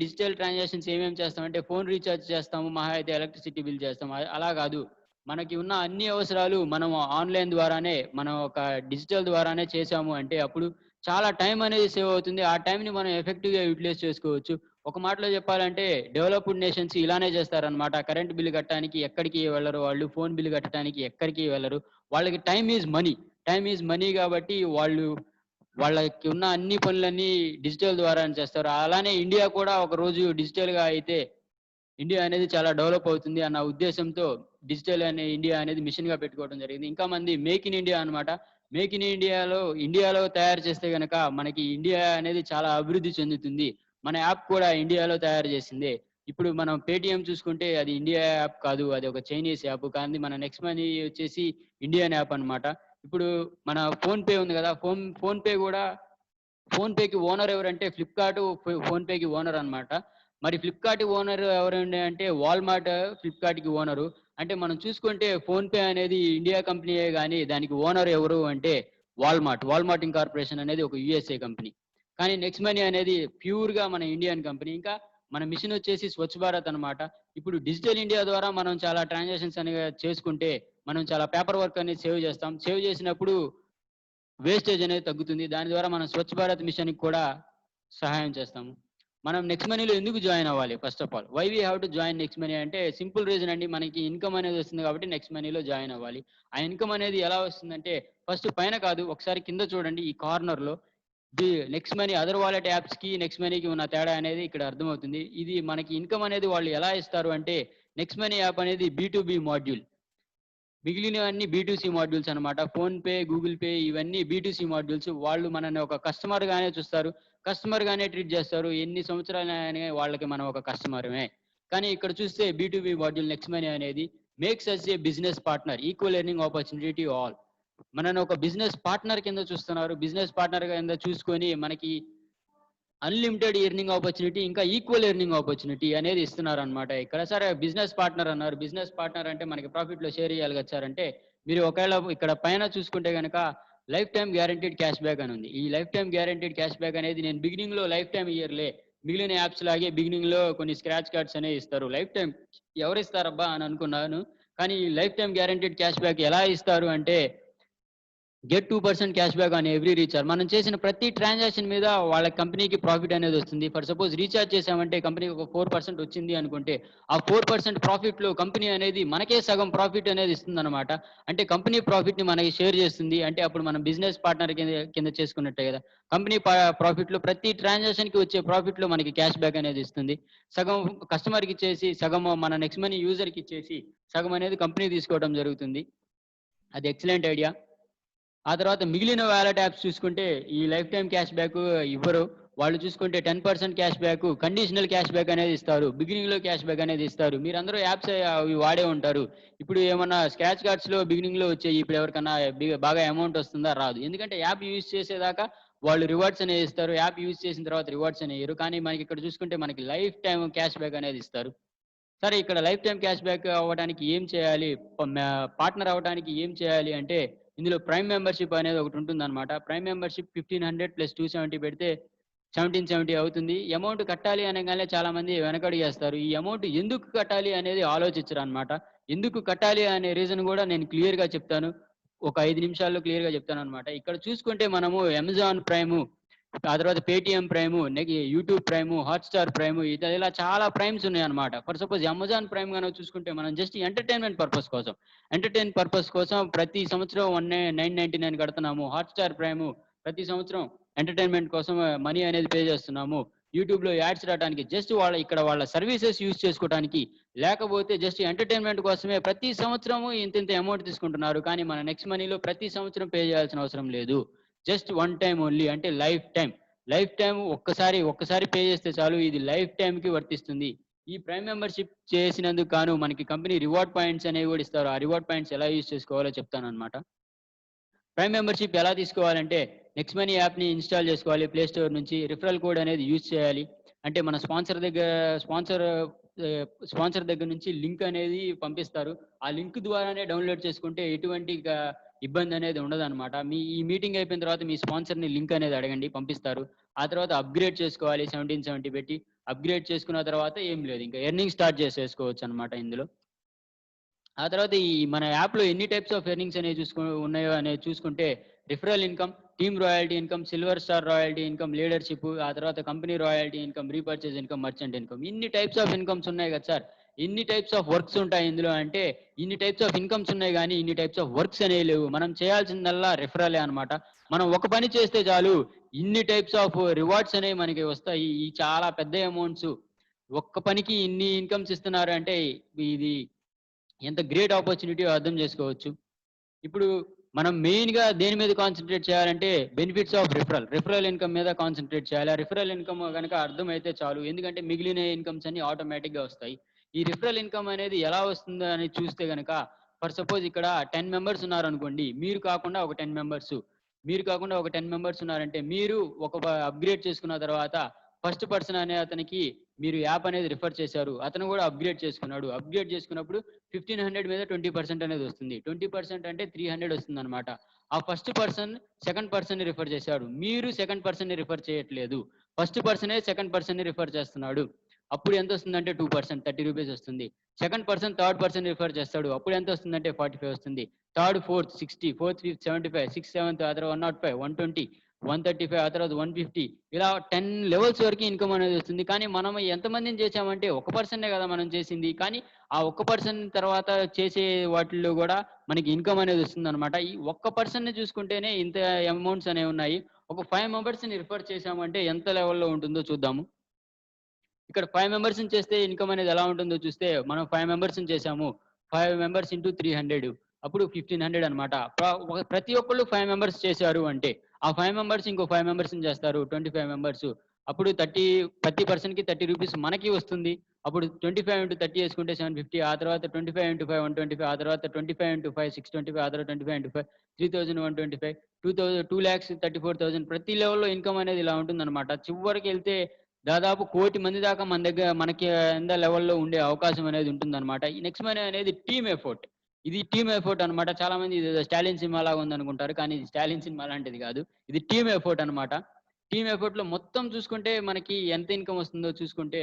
డిజిటల్ ట్రాన్సాక్షన్స్ ఏమేమి చేస్తామంటే ఫోన్ రీచార్జ్ చేస్తాము. మహా అయితే ఎలక్ట్రిసిటీ బిల్ చేస్తాము. అలా కాదు. మనకి ఉన్న అన్ని అవసరాలు మనం ఆన్‌లైన్ ద్వారానే మనం ఒక డిజిటల్ ద్వారానే చేశాము అంటే అప్పుడు చాలా టైం అనేది సేవ్ అవుతుంది. ఆ టైంని మనం ఎఫెక్టివ్‌గా యుటిలైజ్ చేసుకోవచ్చు. ఒక మాటలో చెప్పాలంటే డెవలప్డ్ నేషన్స్ ఇలానే చేస్తారనమాట. కరెంట్ బిల్ కట్టడానికి ఎక్కడికి వెళ్లరు వాళ్ళు. ఫోన్ బిల్ కట్టడానికి ఎక్కడికి వెళ్లరు. వాళ్ళకి time is money. Time is money కాబట్టి వాళ్ళకి ఉన్న అన్ని పనులన్నీ డిజిటల్ ద్వారానే చేస్తారు. అలానే ఇండియా కూడా ఒక రోజు డిజిటల్‌గా అయితే ఇండియా అనేది చాలా డెవలప్ అవుతుంది అన్న ఉద్దేశంతో ఇండియా అనేది మిషన్‌గా పెట్టుకోవడం జరిగింది. ఇంకా మేక్ ఇన్ ఇండియా అన్నమాట. మేక్ ఇన్ ఇండియాలో తయారు చేస్తే గనక మనకి ఇండియా అనేది చాలా అభివృద్ధి చెందుతుంది. మన యాప్ కూడా ఇండియాలో తయారు చేసిందే. ఇప్పుడు మనం పేటీఎం చూసుకుంటే అది ఇండియా యాప్ కాదు. అది ఒక చైనీస్ యాప్. కానీ మన నెక్స్ట్ మనీ వచ్చేసి ఇండియన్ యాప్ అన్నమాట. ఇప్పుడు మన ఫోన్‌పే ఉంది కదా! ఫోన్‌పే కూడా ఫోన్‌పేకి ఓనర్ ఎవరంటే ఫ్లిప్‌కార్ట్, ఫోన్‌పేకి ఓనర్ అన్నమాట. మరి ఫ్లిప్‌కార్ట్ ఓనర్ ఎవరండి అంటే వాల్మార్ట్ ఫ్లిప్‌కార్ట్‌కి ఓనరు. అంటే మనం చూసుకుంటే ఫోన్‌పే అనేది ఇండియా కంపెనీయే గాని దానికి ఓనర్ ఎవరు అంటే వాల్మార్ట్ ఇంకార్పొరేషన్ అనేది ఒక యుఎస్ఏ కంపెనీ. కానీ నెక్స్ట్ మనీ అనేది ప్యూర్గా మన ఇండియన్ కంపెనీ. ఇంకా మన మిషన్ వచ్చేసి స్వచ్ఛ భారత్ అనమాట. ఇప్పుడు డిజిటల్ ఇండియా ద్వారా మనం చాలా ట్రాన్సాక్షన్స్ అనేవి చేసుకుంటే మనం చాలా పేపర్ వర్క్ అనేది సేవ్ చేస్తాం. సేవ్ చేసినప్పుడు వేస్టేజ్ అనేది తగ్గుతుంది. దాని ద్వారా మనం స్వచ్ఛ భారత్ మిషన్కి కూడా సహాయం చేస్తాము. మనం నెక్స్ట్ మనీలో ఎందుకు జాయిన్ అవ్వాలి? First of all why we have to join next money అంటే సింపుల్ రీజన్ అండి. మనకి ఇన్కమ్ అనేది వస్తుంది కాబట్టి నెక్స్ట్ మనీలో జాయిన్ అవ్వాలి. ఆ ఇన్కమ్ అనేది ఎలా వస్తుందంటే ఫస్ట్ పైన కాదు, ఒకసారి కింద చూడండి. ఈ కార్నర్లో నెక్స్ట్ మనీ అదర్ వాలెట్ యాప్స్కి నెక్స్ట్ మనీకి ఉన్న తేడా అనేది ఇక్కడ అర్థమవుతుంది. ఇది మనకి ఇన్కమ్ అనేది వాళ్ళు ఎలా ఇస్తారు అంటే నెక్స్ట్ మనీ యాప్ అనేది B2B మాడ్యూల్, మిగిలినవన్నీ B2C మాడ్యూల్స్ అనమాట. ఫోన్పే, గూగుల్ పే ఇవన్నీ B2C మాడ్యూల్స్. వాళ్ళు మనల్ని ఒక కస్టమర్ గానే చూస్తారు, కస్టమర్ గానే ట్రీట్ చేస్తారు. ఎన్ని సంవత్సరాలనే వాళ్ళకి మనం ఒక కస్టమరమే. కానీ ఇక్కడ చూస్తే B2B మాడ్యూల్ నెక్స్ట్ మనీ అనేది makes us a business partner, equal earning opportunity to all. మనని ఒక బిజినెస్ పార్ట్నర్ కింద చూస్తున్నారు. బిజినెస్ పార్ట్నర్ కింద చూసుకొని మనకి అన్లిమిటెడ్ ఎర్నింగ్ ఆపర్చునిటీ, ఇంకా ఈక్వల్ ఎర్నింగ్ ఆపర్చునిటీ అనేది ఇస్తున్నారు అనమాట. ఇక్కడ సరే బిజినెస్ పార్ట్నర్ అన్నారు. బిజినెస్ పార్ట్నర్ అంటే మనకి ప్రాఫిట్ లో షేర్ చేయాలి కదా సార్ అంటే, మీరు ఒకవేళ ఇక్కడ పైన చూసుకుంటే కనుక life time guaranteed cash back అని ఉంది. ఈ life time guaranteed cash back అనేది నేను బిగినింగ్ లో లైఫ్ టైమ్ ఇయర్లే, మిగిలిన యాప్స్ లాగే బిగినింగ్ లో కొన్ని స్క్రాచ్ కార్డ్స్ అనేవి ఇస్తారు. లైఫ్ టైం ఎవరు ఇస్తారబ్బా అని అనుకున్నాను. కానీ life time guaranteed cash back ఎలా ఇస్తారు అంటే get 2% cash back on every recharge. మనం చేసిన ప్రతి ట్రాన్సాక్షన్ మీద వాళ్ళ కంపెనీకి ప్రాఫిట్ అనేది వస్తుంది. ఫర్ సపోజ్ రీఛార్జ్ చేసామంటే కంపెనీకి ఒక 4% వచ్చింది అనుకుంటే ఆ 4% ప్రాఫిట్ లో కంపెనీ అనేది మనకే సగం ప్రాఫిట్ అనేది ఇస్తుంది అనమాట. అంటే కంపెనీ ప్రాఫిట్ ని మనకి షేర్ చేస్తుంది. అంటే అప్పుడు మనం బిజినెస్ పార్ట్నర్ కింద చేసుకున్నట్టే కదా. కంపెనీ ప్రాఫిట్ లో ప్రతి ట్రాన్సాక్షన్ కి వచ్చే ప్రాఫిట్ లో మనకి క్యాష్ బ్యాక్ అనేది ఇస్తుంది. సగం కస్టమర్ కి ఇచ్చేసి సగం మన నెక్స్ట్ మనీ యూజర్ కి ఇచ్చేసి సగం అనేది కంపెనీ తీసుకోవడం జరుగుతుంది. అది ఎక్సలెంట్ ఐడియా. ఆ తర్వాత మిగిలిన వాలెట్ యాప్స్ చూసుకుంటే ఈ లైఫ్ టైం క్యాష్ బ్యాక్ ఇవ్వరు. వాళ్ళు చూసుకుంటే 10% cash back, conditional cash back అనేది ఇస్తారు. బిగినింగ్ లో క్యాష్ బ్యాక్ అనేది ఇస్తారు. మీరందరూ యాప్స్ అవి వాడే ఉంటారు. ఇప్పుడు ఏమన్నా స్క్రాచ్ కార్డ్స్ లో బిగినింగ్ లో వచ్చాయి, ఇప్పుడు ఎవరికన్నా బాగా అమౌంట్ వస్తుందా? రాదు. ఎందుకంటే యాప్ యూజ్ చేసేదాకా వాళ్ళు రివార్డ్స్ అనేది ఇస్తారు. యాప్ యూజ్ చేసిన తర్వాత రివార్డ్స్ అనేవి ఇయ్యరు. కానీ మనకి ఇక్కడ చూసుకుంటే మనకి లైఫ్ టైం క్యాష్ బ్యాక్ అనేది ఇస్తారు. సరే ఇక్కడ లైఫ్ టైం క్యాష్ బ్యాక్ అవ్వడానికి ఏం చేయాలి? పార్ట్నర్ అవ్వడానికి ఏం చేయాలి అంటే ఇందులో ప్రైమ్ మెంబర్షిప్ అనేది ఒకటి ఉంటుందన్నమాట. ప్రైమ్ మెంబర్షిప్ 1500 ప్లస్ 270 పెడితే 1770 అవుతుంది. అమౌంట్ కట్టాలి అనగానే చాలా మంది వెనకడుగేస్తారు. ఈ అమౌంట్ ఎందుకు కట్టాలి అనేది ఆలోచించరు అనమాట. ఎందుకు కట్టాలి అనే రీజన్ కూడా నేను క్లియర్ గా చెప్తాను. ఒక 5 నిమిషాల్లో క్లియర్ గా చెప్తాను అనమాట. ఇక్కడ చూసుకుంటే మనము అమెజాన్ ప్రైమ్, ఆ తర్వాత Paytm prime, YouTube prime, Hotstar prime, ఇలా చాలా ప్రైమ్స్ ఉన్నాయన్నమాట. ఫర్ సపోజ్ అమెజాన్ ప్రైమ్ గనుక చూసుకుంటే మనం జస్ట్ ఎంటర్‌టైన్‌మెంట్ పర్పస్ కోసం ప్రతి సంవత్సరం 999 కడుతున్నాము. హాట్‌స్టార్ ప్రైమ్ ప్రతి సంవత్సరం ఎంటర్‌టైన్‌మెంట్ కోసం మనీ అనేది పే చేస్తున్నాము. యూట్యూబ్‌లో యాడ్స్ రావడానికి జస్ట్ వాళ్ళ సర్వీసెస్ యూజ్ చేసుకోవడానికి, లేకపోతే జస్ట్ ఎంటర్‌టైన్‌మెంట్ కోసమే ప్రతి సంవత్సరము ఇంతింత అమౌంట్ తీసుకుంటున్నారు. కానీ మన నెక్స్ట్ మనీలో ప్రతి సంవత్సరం పే చేయాల్సిన అవసరం లేదు. జస్ట్ వన్ టైమ్ ఓన్లీ, అంటే లైఫ్ టైం ఒక్కసారి పే చేస్తే చాలు. ఇది లైఫ్ టైంకి వర్తిస్తుంది. ఈ ప్రైమ్ మెంబర్షిప్ చేసినందుకు గాను మనకి కంపెనీ రివార్డ్ పాయింట్స్ అనేవి కూడా ఇస్తారు. ఆ రివార్డ్ పాయింట్స్ ఎలా యూజ్ చేసుకోవాలో చెప్తాను అనమాట. ప్రైమ్ మెంబర్షిప్ ఎలా తీసుకోవాలంటే నెక్స్ట్ మనీ యాప్ ని ఇన్స్టాల్ చేసుకోవాలి ప్లే స్టోర్ నుంచి. రిఫరల్ కోడ్ అనేది యూజ్ చేయాలి. అంటే మన స్పాన్సర్ దగ్గర నుంచి లింక్ అనేది పంపిస్తారు. ఆ లింక్ ద్వారానే డౌన్లోడ్ చేసుకుంటే ఎటువంటి ఇబ్బంది అనేది ఉండదన్నమాట. ఈ మీటింగ్ అయిపోయిన తర్వాత మీ స్పాన్సర్ ని లింక్ అనేది అడగండి, పంపిస్తారు. ఆ తర్వాత అప్గ్రేడ్ చేసుకోవాలి 1770 పెట్టి. అప్గ్రేడ్ చేసుకున్న తర్వాత ఏం లేదు, ఇంకా ఎర్నింగ్ స్టార్ట్ చేసేసుకోవచ్చు అనమాట ఇందులో. ఆ తర్వాత ఈ మన యాప్‌లో ఎన్ని టైప్స్ ఆఫ్ ఎర్నింగ్స్ అనేవి ఉన్నాయో అనేది చూసుకుంటే referral income, team royalty income, silver star royalty income, leadership, ఆ తర్వాత company royalty income, repurchase income, merchant income. ఇన్ని టైప్స్ ఆఫ్ ఇన్కమ్స్ ఉన్నాయి కదా సార్. ఇన్ని టైప్స్ ఆఫ్ వర్క్స్ ఉంటాయి ఇందులో అంటే, ఇన్ని టైప్స్ ఆఫ్ ఇన్కమ్స్ ఉన్నాయి గానీ ఇన్ని టైప్స్ ఆఫ్ వర్క్స్ అనేవి లేవు. మనం చేయాల్సిందల్లా రిఫరలే అనమాట. మనం ఒక పని చేస్తే చాలు ఇన్ని టైప్స్ ఆఫ్ రివార్డ్స్ అనేవి మనకి వస్తాయి. ఈ చాలా పెద్ద అమౌంట్స్. ఒక్క పనికి ఇన్ని ఇన్కమ్స్ ఇస్తున్నారు అంటే ఇది ఎంత గ్రేట్ ఆపర్చునిటీయో అర్థం చేసుకోవచ్చు. ఇప్పుడు మనం మెయిన్‌గా దేని మీద కాన్సంట్రేట్ చేయాలంటే బెనిఫిట్స్ ఆఫ్ రిఫరల్ ఇన్కమ్ మీద కాన్సంట్రేట్ చేయాలి. ఆ రిఫరల్ ఇన్కమ్ గనక అర్థమైతే చాలు. ఎందుకంటే మిగిలిన ఇన్కమ్స్ అన్నీ ఆటోమేటిక్‌గా వస్తాయి. ఈ రిఫరల్ ఇన్కమ్ అనేది ఎలా వస్తుందో అని చూస్తే గనక ఫర్ సపోజ్ ఇక్కడ 10 మెంబర్స్ ఉన్నారనుకోండి. మీరు కాకుండా ఒక 10 మెంబర్స్ ఉన్నారంటే మీరు ఒక అప్‌గ్రేడ్ చేసుకున్న తర్వాత ఫస్ట్ పర్సన్ అనే అతనికి మీరు యాప్ అనేది రిఫర్ చేశారు, అతను కూడా అప్గ్రేడ్ చేసుకున్నాడు. అప్గ్రేడ్ చేసుకున్నప్పుడు 1500 మీద 20% అనేది వస్తుంది. 20% అంటే 300 వస్తుందన్నమాట. ఆ ఫస్ట్ పర్సన్ సెకండ్ పర్సన్‌ని రిఫర్ చేశాడు. మీరు సెకండ్ పర్సన్‌ని రిఫర్ చేయట్లేదు. ఫస్ట్ పర్సనే సెకండ్ పర్సన్‌ని రిఫర్ చేస్తున్నాడు. అప్పుడు ఎంతొస్తుందంటే 2% 30 రూపీస్ వస్తుంది. Second person third person refer చేస్తాడు. అప్పుడు ఎంతొస్తుందంటే 45 వస్తుంది. Third, fourth 60, fourth, fifth 75, sixth, seventh, ఆ తర్వాత 105, 120, 135, ఆ తర్వాత 150, ఇలా 10 లెవెల్స్ వరకు ఇన్‌కమ్ అనేది వస్తుంది. కానీ మనం ఎంతమందిని చేశామంటే ఒక పర్సన్‌నే కదా మనం చేసింది. కానీ ఆ ఒక్క పర్సన్ తర్వాత చేసే వాటిల్లో గూడా మనకి ఇన్‌కమ్ అనేది వస్తుందనమాట. ఈ ఒక్క పర్సన్‌ని చూసుకుంటేనే ఇంత అమౌంట్స్ అనేవి ఉన్నాయి. ఒక 5 మెంబర్స్‌ని రిఫర్ చేశామంటే ఎంత లెవెల్‌లో ఉంటుందో చూద్దాము. ఇక్కడ 5 మెంబర్స్‌ని చేస్తే ఇన్‌కమ్ అనేది ఎలా ఉంటుందో చూస్తే, మనం 5 మెంబర్స్‌ని చేశాము. 5 మెంబర్స్ ఇంటూ 300 అప్పుడు 1500 అనమాట. ప్రతి ఒక్కళ్ళు 5 మెంబర్స్ చేశారు అంటే, ఆ 5 మెంబర్స్ ఇంకో 5 మెంబర్స్‌ని చేస్తారు. 25 మెంబర్స్. అప్పుడు ప్రతి పర్సన్‌కి 30 రూపీస్ మనకి వస్తుంది. అప్పుడు 25 ఇంటూ 30 చేసుకుంటే 750. ఆ తర్వాత 25 ఇంటూ 5 125. ఆ తర్వాత 25 ఇంటూ 5 625. ఆ తర్వాత 25 ఇంటూ 5 3125. 2,34,000 ప్రతి లెవెల్‌లో ఇన్‌కమ్ అనేది ఇలా ఉంటుందన్నమాట. చివరికెళ్తే దాదాపు 1,00,00,000 మంది దాకా మనకి లెవెల్‌లో ఉండే అవకాశం అనేది ఉంటుందన్నమాట. ఈ నెక్స్ట్ మనీ అనేది టీమ్ ఎఫర్ట్. ఇది టీమ్ ఎఫర్ట్ అన్నమాట. చాలామంది ఇదేదో స్టాలిన్ సినిమా లాగా ఉందనుకుంటారు. కానీ ఇది స్టాలిన్ సినిమా లాంటిది కాదు. ఇది టీమ్ ఎఫర్ట్ అన్నమాట. టీమ్ ఎఫర్ట్‌లో మొత్తం చూసుకుంటే మనకి ఎంత ఇన్‌కమ్ వస్తుందో చూసుకుంటే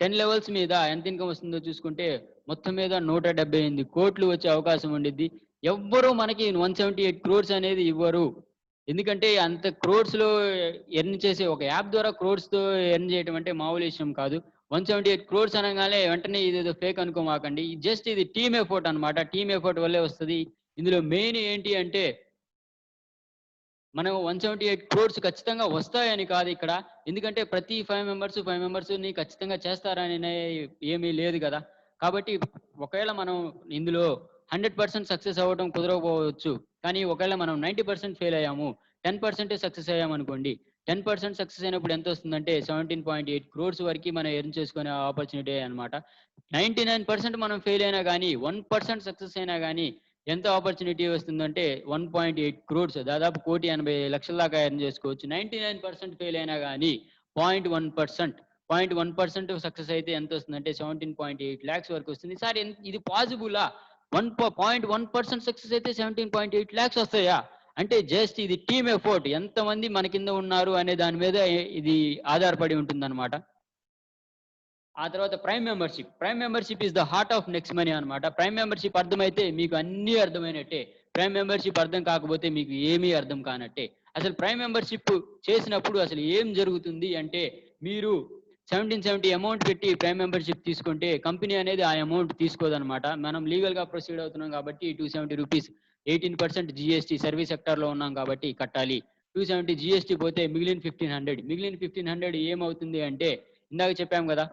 10 లెవెల్స్ మీద ఎంత ఇన్‌కమ్ వస్తుందో చూసుకుంటే మొత్తం మీద 178,00,00,000 వచ్చే అవకాశం ఉండిద్ది. ఎవ్వరు మనకి 178 క్రోర్స్ అనేది ఇవ్వరు. ఎందుకంటే అంత క్రోర్స్‌లో ఎర్న్ చేసే ఒక యాప్ ద్వారా క్రోర్స్‌తో ఎర్న్ చేయడం అంటే మామూలు విషయం కాదు. 178 క్రోర్స్ అనంగానే వెంటనే ఇదేదో ఫేక్ అనుకోమాకండి. జస్ట్ ఇది టీమ్ ఎఫర్ట్ అన్నమాట. టీమ్ ఎఫర్ట్ వల్లే వస్తది. ఇందులో మెయిన్ ఏంటి అంటే మనం 178 క్రోర్స్ ఖచ్చితంగా వస్తాయని కాదిక్కడ. ఎందుకంటే ప్రతి 5 మెంబర్స్‌ని ఖచ్చితంగా చేస్తారనే ఏమీ లేదు గదా! కాబట్టి ఒకవేళ మనం ఇందులో 100% సక్సెస్ అవ్వటం కుదరకపోవచ్చు. కానీ ఒకవేళ మనం 90% ఫెయిల్ అయ్యాము. 10% సక్సెస్ అయ్యామనుకోండి. 10% సక్సెస్ అయినప్పుడు ఎంతొస్తుందంటే 17.8 క్రోర్స్ వరకి మనం ఎర్న్ చేసుకునే ఆపర్చునిటీ అన్నమాట. 99% మనం ఫెయిల్ అయినా గానీ, 1% సక్సెస్ అయినా గానీ ఎంత ఆపర్చునిటీ వస్తుందంటే 1.8 క్రోర్స్ దాదాపు 1,80,00,000 దాకా ఎర్న్ చేసుకోవచ్చు. 99% ఫెయిల్ అయినా గానీ 0.1% సక్సెస్ అయితే ఎంతొస్తుందంటే 17.8 లాక్స్ వరకు వస్తుంది. సార్ ఇది పాసిబులా? 0.1% సక్సెస్ అయితే 17.8 లాక్స్ వస్తాయా? అంటే జస్ట్ ఇది టీమ్ ఎఫర్ట్. ఎంతమంది మన కింద ఉన్నారు అనే దాని మీద ఇది ఆధారపడి ఉంటుందన్నమాట. ఆ తర్వాత prime membership. Prime membership is the heart of next money అన్నమాట. ప్రైమ్ మెంబర్‌షిప్ అర్థమైతే మీకు అన్నీ అర్థమైనట్టే. ప్రైమ్ మెంబర్‌షిప్ అర్థం కాకపోతే మీకు ఏమీ అర్థం కానట్టే. అసలు ప్రైమ్ మెంబర్‌షిప్ చేసినప్పుడు అసలు ఏం జరుగుతుంది అంటే, మీరు 1770 అమౌంట్ పెట్టి ప్రైమ్ మెంబర్‌షిప్ తీసుకుంటే కంపెనీ అనేది ఆ అమౌంట్ తీసుకోదన్నమాట. మనం లీగల్‌గా ప్రొసీడ్ అవుతున్నాం కాబట్టి రూ. 270 18% జీఎస్టీ సర్వీస్ సెక్టార్‌లో ఉన్నాం కాబట్టి కట్టాలి. 270 జీఎస్టీ పోతే మిగిలిన 1500. మిగిలిన 1500 ఏమవుతుంది అంటే ఇందాక చెప్పాం గదా!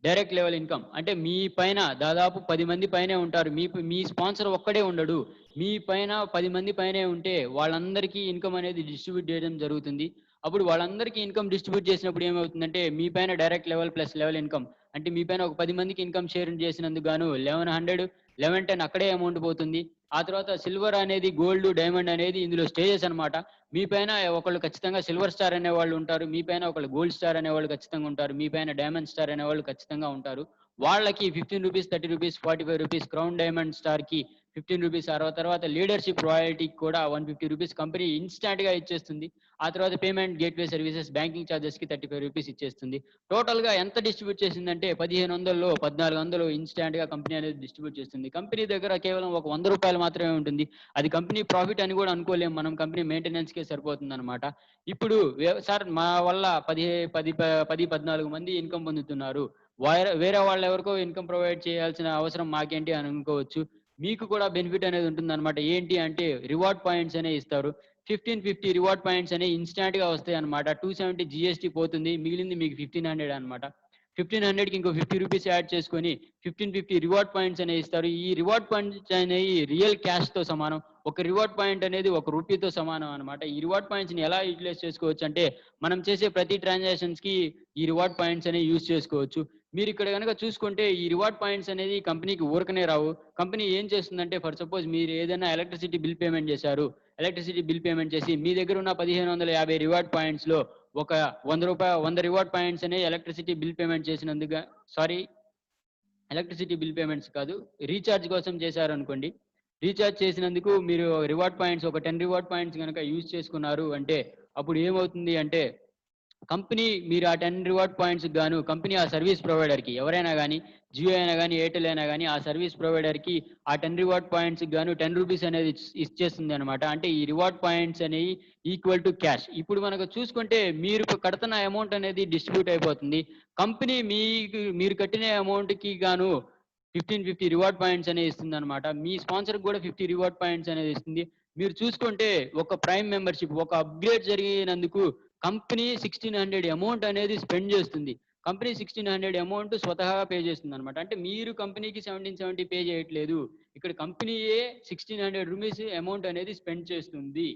Direct level income. అంటే మీ పైన దాదాపు 10 మంది పైనే ఉంటారు. మీ స్పాన్సర్ ఒక్కడే ఉండడు. మీ పైన 10 మంది పైనే ఉంటే వాళ్ళందరికీ ఇన్‌కమ్ అనేది డిస్ట్రిబ్యూట్ చేయడం జరుగుతుంది. అప్పుడు వాళ్ళందరికీ ఇన్‌కమ్ డిస్ట్రిబ్యూట్ చేసినప్పుడు ఏమవుతుందంటే మీ పైన direct level plus level income. అంటే మీ పైన ఒక 10 మందికి ఇన్‌కమ్ షేర్ చేసినందుకు గాను 1100, 1110 అక్కడే అమౌంట్ పోతుంది. ఆ తర్వాత సిల్వర్ అనేది, గోల్డ్, డైమండ్ అనేది ఇందులో స్టేజెస్ అన్నమాట. మీ పైన ఒకళ్ళు ఖచ్చితంగా సిల్వర్ స్టార్ అనేవాళ్ళు ఉంటారు. మీ పైన ఒకళ్ళు గోల్డ్ స్టార్ అనేవాళ్ళు ఖచ్చితంగా ఉంటారు. మీ పైన డైమండ్ స్టార్ అనేవాళ్ళు ఖచ్చితంగా ఉంటారు. వాళ్ళకి రూ. 15, రూ. 30, రూ. 45 క్రౌన్ డైమండ్ స్టార్‌కి రూ. 15 తర్వాత లీడర్‌షిప్ రాయల్టీకి కూడా రూ. 150 కంపెనీ ఇన్‌స్టాంట్‌గా ఇచ్చేస్తుంది. ఆ తర్వాత పేమెంట్ గేట్‌వే సర్వీసెస్, బ్యాంకింగ్ చార్జెస్‌కి రూ. 35 ఇచ్చేస్తుంది. టోటల్‌గా ఎంత డిస్ట్రిబ్యూట్ చేసిందంటే 1500లో 1400 ఇన్‌స్టాంట్‌గా కంపెనీ అనేది డిస్ట్రిబ్యూట్ చేస్తుంది. కంపెనీ దగ్గర కేవలం ఒక రూ. 100 మాత్రమే ఉంటుంది. అది కంపెనీ ప్రాఫిట్ అని కూడా అనుకోలేము మనం. కంపెనీ మెయింటెనెన్స్‌కే సరిపోతుందన్నమాట. ఇప్పుడు సార్ మా వల్ల 10, 14 మంది ఇన్‌కమ్ పొందుతున్నారు. వేరే వాళ్ళెవరికో ఇన్‌కమ్ ప్రొవైడ్ చేయాల్సిన అవసరం మాకేంటి అని అనుకోవచ్చు. మీకు కూడా బెనిఫిట్ అనేది ఉంటుందన్నమాట. ఏంటి అంటే రివార్డ్ పాయింట్స్ అనేవి ఇస్తారు. 1550 రివార్డ్ పాయింట్స్ అనేవి ఇన్‌స్టాంట్‌గా వస్తాయన్నమాట. 270 జీఎస్టీ పోతుంది. మిగిలింది మీకు 1500 అన్నమాట. 1500కి ఇంకో రూ. 50 యాడ్ చేసుకొని 1550 రివార్డ్ పాయింట్స్ అనేవి ఇస్తారు. ఈ రివార్డ్ పాయింట్స్ అనేవి రియల్ క్యాష్‌తో సమానం. ఒక రివార్డ్ పాయింట్ అనేది రూ. 1తో సమానం అన్నమాట. ఈ రివార్డ్ పాయింట్స్‌ని ఎలా యుటిలైజ్ చేసుకోవచ్చు అంటే, మనం చేసే ప్రతి ట్రాన్సాక్షన్స్‌కి ఈ రివార్డ్ పాయింట్స్ అనేవి యూజ్ చేసుకోవచ్చు. మీరిక్కడ గనక చూసుకుంటే ఈ రివార్డ్ పాయింట్స్ అనేది కంపెనీకి ఊరకనే రావు. కంపెనీ ఏం చేస్తుందంటే ఫర్ సపోజ్ మీరు ఏదైనా ఎలక్ట్రిసిటీ బిల్ పేమెంట్ చేశారు. ఎలక్ట్రిసిటీ బిల్ పేమెంట్ చేసి మీ దగ్గర ఉన్న 1550 రివార్డ్ పాయింట్స్‌లో ఒక ₹100 రివార్డ్ పాయింట్స్ అనే ఎలక్ట్రిసిటీ బిల్ పేమెంట్ చేసినందుకు ఎలక్ట్రిసిటీ బిల్ పేమెంట్స్ కాదు, రీచార్జ్ కోసం చేశారనుకోండి. రీచార్జ్ చేసినందుకు మీరు రివార్డ్ పాయింట్స్ ఒక 10 రివార్డ్ పాయింట్స్ గనక యూజ్ చేసుకున్నారు అంటే, అప్పుడు ఏమవుతుంది అంటే, కంపెనీ మీరు ఆ 10 రివార్డ్ పాయింట్స్‌కి గాను కంపెనీ ఆ సర్వీస్ ప్రొవైడర్‌కి ఎవరైనా గాని, జియో అయినా గాని, ఎయిర్టెల్ అయినా గాని ఆ సర్వీస్ ప్రొవైడర్‌కి ఆ 10 రివార్డ్ పాయింట్స్‌కి గాను ₹10 అనేది ఇచ్చేస్తుందనమాట. అంటే ఈ రివార్డ్ పాయింట్స్ అనేయి ఈక్వల్ టు క్యాష్. ఇప్పుడు మనకు చూసుకుంటే మీరు కడుతున్న అమౌంట్ అనేది డిస్ట్రిబ్యూట్ అయిపోతుంది. కంపెనీ మీరు కట్టిన అమౌంట్‌కి గాను 50 రివార్డ్ పాయింట్స్ అనేవి ఇస్తుందనమాట. మీ స్పాన్సర్‌కి కూడా 50 రివార్డ్ పాయింట్స్ అనేది ఇస్తుంది. మీరు చూసుకుంటే ఒక ప్రైమ్ మెంబర్‌షిప్ ఒక అప్‌గ్రేడ్ జరిగినందుకు కంపెనీ 1600 అమౌంట్ అనేది స్పెండ్ చేస్తుంది. కంపెనీ 1600 అమౌంట్ స్వతహాగా పే చేస్తుందనమాట. అంటే మీరు కంపెనీకి 1770 పే చేయట్లేదు. ఇక్కడ కంపెనీయే ₹1600 అమౌంట్ అనేది స్పెండ్ చేస్తుంది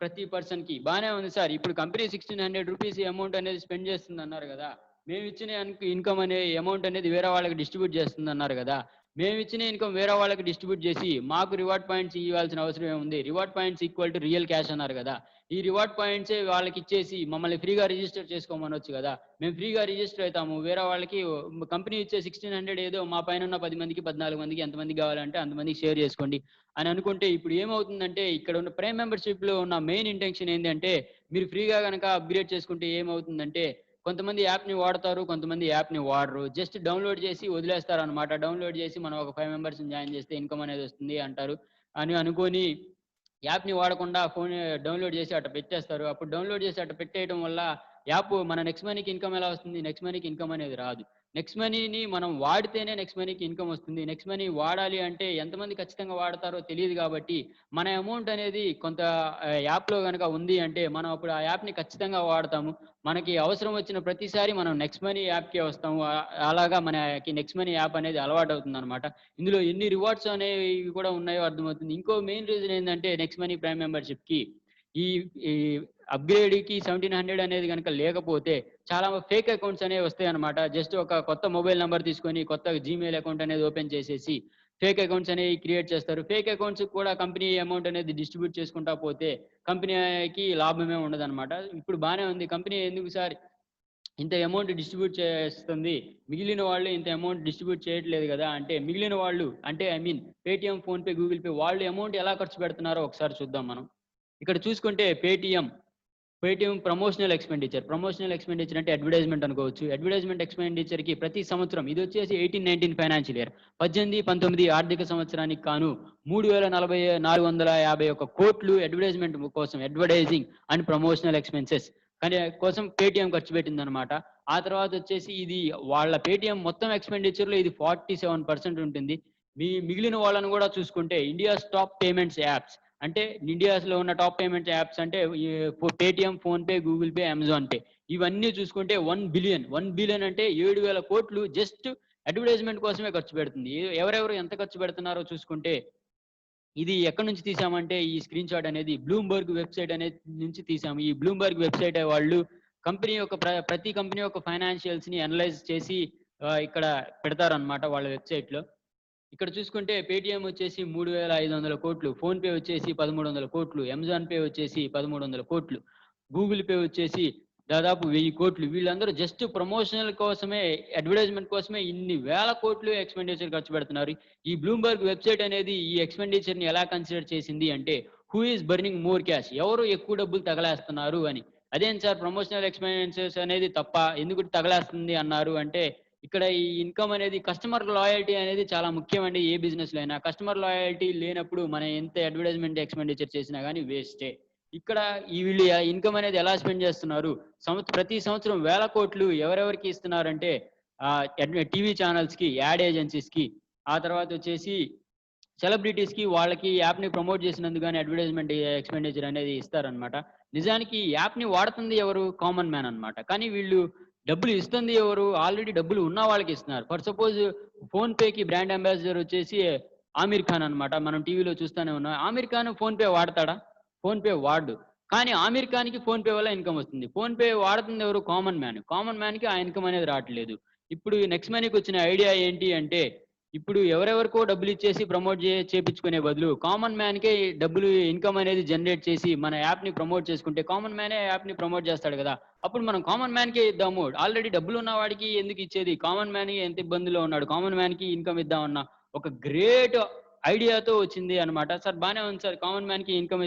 ప్రతి పర్సన్‌కి. బానే ఉంది సార్. ఇప్పుడు కంపెనీ ₹1600 అమౌంట్ అనేది స్పెండ్ చేస్తుందన్నారు గదా! మేమిచ్చిన ఇన్‌కమ్ అనే అమౌంట్ అనేది వేరే వాళ్ళకి డిస్ట్రిబ్యూట్ చేస్తుందన్నారు గదా! మేమిచ్చిన ఇన్‌కమ్ వేరే వాళ్ళకి డిస్ట్రిబ్యూట్ చేసి, మాకు రివార్డ్ పాయింట్స్ ఇవ్వాల్సిన అవసరం ఏముంది? Reward points equal to real cash అన్నారు గదా! ఈ రివార్డ్ పాయింట్సే వాళ్ళకిచ్చేసి మమ్మల్ని ఫ్రీగా రిజిస్టర్ చేసుకోమనొచ్చు గదా! మేము ఫ్రీగా రిజిస్టర్ అయితాము. వేరే వాళ్ళకి కంపెనీ ఇచ్చే 1600 ఏదో మా పైనున్న 10 మందికి, 14 మందికి ఎంతమందికి గావాలంటే అంతమందికి షేర్ చేసుకోండి అని అనుకుంటే, ఇప్పుడు ఏమవుతుందంటే ఇక్కడ ఉన్న ప్రైమ్ మెంబర్‌షిప్‌లో ఉన్న మెయిన్ ఇంటెన్షన్ ఏందంటే, మీరు ఫ్రీగా గనక అప్‌గ్రేడ్ చేసుకుంటే ఏమవుతుందంటే, కొంతమంది యాప్‌ని వాడతారు. కొంతమంది యాప్‌ని వాడరు. జస్ట్ డౌన్‌లోడ్ చేసి వదిలేస్తారనమాట. డౌన్‌లోడ్ చేసి మనం ఒక 5 మెంబర్స్‌ని జాయిన్ చేస్తే ఇన్‌కమ్ అనేది వస్తుంది అంటారు. అని అనుకోని యాప్‌ని వాడకుండా ఫోన్ డౌన్‌లోడ్ చేసి అట్ట పెట్టేస్తారు. అప్పుడు డౌన్‌లోడ్ చేసి అట్ట పెట్టేయడం వల్ల యాప్ మన నెక్స్ట్ మనీకి ఇన్‌కమ్ ఎలా వస్తుంది? నెక్స్ట్ మనీకి ఇన్‌కమ్ అనేది రాదు. నెక్స్ట్ మనీని మనం వాడితేనే నెక్స్ట్ మనీకి ఇన్‌కమ్ వస్తుంది. నెక్స్ట్ మనీ వాడాలి అంటే ఎంతమంది ఖచ్చితంగా వాడతారో తెలీదు కాబట్టి, మన అమౌంట్ అనేది కొంత యాప్‌లో గనక ఉంది అంటే, మనం అప్పుడు ఆ యాప్‌ని ఖచ్చితంగా వాడతాము. మనకి అవసరం వచ్చిన ప్రతిసారి మనం నెక్స్ట్ మనీ యాప్‌కే వస్తాము. అలాగా మనకి నెక్స్ట్ మనీ యాప్ అనేది అలవాటవుతుందనమాట. ఇందులో ఎన్ని రివార్డ్స్ అనేవి కూడా ఉన్నాయో అర్థమవుతుంది. ఇంకో మెయిన్ రీజన్ ఏందంటే నెక్స్ట్ మనీ ప్రైమ్ మెంబర్‌షిప్‌కి ఈ ఈ అప్‌గ్రేడ్‌కి 1700 అనేది గనక లేకపోతే చాలా ఫేక్ అకౌంట్స్ అనేవి వస్తాయన్నమాట. జస్ట్ ఒక కొత్త మొబైల్ నంబర్ తీసుకొని కొత్త జీమెయిల్ అకౌంట్ అనేది ఓపెన్ చేసేసి ఫేక్ అకౌంట్స్ అనేవి క్రియేట్ చేస్తారు. ఫేక్ అకౌంట్స్‌కి కూడా కంపెనీ అమౌంట్ అనేది డిస్ట్రిబ్యూట్ చేసుకుంటా పోతే కంపెనీకి లాభమే ఉండదన్నమాట. ఇప్పుడు బానే ఉంది. కంపెనీ ఎందుకు సార్ ఇంత అమౌంట్ డిస్ట్రిబ్యూట్ చేస్తుంది. మిగిలిన వాళ్ళు ఇంత అమౌంట్ డిస్ట్రిబ్యూట్ చేయట్లేదు గదా! అంటే మిగిలిన వాళ్ళు అంటే I mean Paytm, PhonePe, Google pay వాళ్ళు అమౌంట్ ఎలా ఖర్చు పెడుతున్నారో ఒకసారి చూద్దాం మనం. ఇక్కడ చూసుకుంటే Paytm promotional expenditure. Promotional expenditure అంటే అడ్వర్టైజ్‌మెంట్ అనుకోవచ్చు. అడ్వర్టైజ్‌మెంట్ ఎక్స్‌పెండిచర్‌కి ప్రతి సంవత్సరం ఇదొచ్చేసి 18, 19 ఫైనాన్షియల్ ఇయర్ 18, 19 ఆర్థిక సంవత్సరానికి గాను 3,451 అడ్వర్టైజ్‌మెంట్ కోసం అడ్వర్టైజింగ్ అండ్ ప్రమోషనల్ ఎక్స్‌పెన్సెస్ కోసం పేటీఎం ఖర్చు పెట్టిందనమాట. ఆ తర్వాతొచ్చేసి ఇది వాళ్ళ పేటీఎం మొత్తం ఎక్స్‌పెండిచర్‌లో ఇది 47% ఉంటుంది. మిగిలిన వాళ్ళని గూడా చూసుకుంటే ఇండియాస్ టాప్ పేమెంట్స్ యాప్స్ అంటే ఇండియాస్‌లో ఉన్న టాప్ పేమెంట్ యాప్స్ అంటే ఈ Paytm, PhonePe, Google pay, Amazon pay. ఇవన్నీ చూసుకుంటే 1 బిలియన్ అంటే 7,000 కోట్లు జస్ట్ అడ్వర్టైజ్‌మెంట్ కోసమే ఖర్చు పెడుతుంది. ఎవరెవరు ఎంత ఖర్చు పెడుతున్నారో చూసుకుంటే ఇది ఎక్కడి నుంచి తీసామంటే ఈ స్క్రీన్‌షాట్ అనేది బ్లూంబర్గ్ వెబ్‌సైట్ అనేది నుంచి తీసాము. ఈ బ్లూంబర్గ్ వెబ్‌సైట్ వాళ్ళు కంపెనీ యొక్క ప్రతి కంపెనీ యొక్క ఫైనాన్షియల్స్‌ని అనలైజ్ చేసి ఇక్కడ పెడతారన్నమాట వాళ్ళ వెబ్‌సైట్‌లో. ఇక్కడ చూసుకుంటే పేటీఎం వచ్చేసి 3,500 కోట్లు, ఫోన్‌పే వచ్చేసి 1,300 కోట్లు, అమెజాన్ పే వచ్చేసి 1,300 కోట్లు, గూగుల్ పే వచ్చేసి దాదాపు 1,000 కోట్లు. వీళ్ళందరూ జస్ట్ ప్రమోషనల్ కోసమే, అడ్వర్టైజ్‌మెంట్ కోసమే ఇన్ని వేల కోట్లు ఎక్స్‌పెండిచర్ ఖర్చు పెడుతున్నారు. ఈ బ్లూంబర్గ్ వెబ్‌సైట్ అనేది ఈ ఎక్స్‌పెండిచర్‌ని ఎలా కన్సిడర్ చేసింది అంటే, who is burning more cash ఎవరు ఎక్కువ డబ్బులు తగలేస్తున్నారు అని. అదేంటి సార్ ప్రమోషనల్ ఎక్స్‌పెన్సెస్ అనేది తప్పా? ఎందుకు తగలేస్తుంది అన్నారు అంటే, ఇక్కడ ఈ ఇన్‌కమ్ అనేది కస్టమర్ లాయల్టీ అనేది చాలా ముఖ్యమండి ఏ బిజినెస్‌లో అయినా. కస్టమర్ లాయల్టీ లేనప్పుడు మనం ఎంత అడ్వర్టైజ్‌మెంట్ ఎక్స్‌పెండిచర్ చేసినా గాని వేస్టే. ఇక్కడ వీళ్ళు ఇన్‌కమ్ అనేది ఎలా స్పెండ్ చేస్తున్నారు? ప్రతి సంవత్సరం వేల కోట్లు ఎవరెవరికి ఇస్తున్నారంటే టీవీ ఛానల్స్‌కి, యాడ్ ఏజెన్సీస్‌కి, ఆ తర్వాతొచ్చేసి సెలబ్రిటీస్‌కి వాళ్ళకి యాప్‌ని ప్రమోట్ చేసినందుకు గాని అడ్వర్టైజ్‌మెంట్ ఎక్స్‌పెండిచర్ అనేది ఇస్తారనమాట. నిజానికి ఈ యాప్‌ని వాడుతుంది ఎవరు? కామన్ మ్యాన్ అనమాట. కానీ వీళ్ళు డబ్బులు ఇస్తుంది ఎవరు? ఆల్రెడీ డబ్బులు ఉన్న వాళ్ళకి ఇస్తున్నారు. ఫర్ సపోజ్ ఫోన్‌పేకి బ్రాండ్ అంబాసిడర్ వచ్చేసి ఆమీర్ ఖాన్ అనమాట. మనం టీవీలో చూస్తూనే ఉన్నాం. ఆమీర్ ఖాన్ ఫోన్‌పే వాడతాడా? ఫోన్‌పే వాడడు. కానీ ఆమీర్ ఖాన్‌కి ఫోన్‌పే వల్ల ఇన్‌కమ్ వస్తుంది. ఫోన్‌పే వాడుతుంది ఎవరు? Common man. కామన్ మ్యాన్‌కి ఆ ఇన్‌కమ్ అనేది రావట్లేదు. ఇప్పుడు నెక్స్ట్ మనీకొచ్చిన ఐడియా ఏంటి అంటే ఇప్పుడు ఎవరెవరికో డబ్బులు ఇచ్చేసి ప్రమోట్ చేపించుకునే బదులు కామన్ మ్యాన్‌కే డబ్బులు ఇన్‌కమ్ అనేది జనరేట్ చేసి మన యాప్‌ని ప్రమోట్ చేసుకుంటే కామన్ మ్యానే యాప్‌ని ప్రమోట్ చేస్తాడు కదా! అప్పుడు మనం కామన్ మ్యాన్‌కే ఇద్దాము. ఆల్రెడీ డబ్బులున్న వాడికి ఎందుకు ఇచ్చేది? కామన్ మ్యాన్ ఎంత ఇబ్బందిలో ఉన్నాడు. కామన్ మ్యాన్‌కి ఇన్‌కమ్ ఇద్దామన్న ఒక గ్రేట్ ఐడియాతో వచ్చింది అన్నమాట. సార్ బానే ఉంది సార్. కామన్ మ్యాన్‌కి ఇన్‌కమ్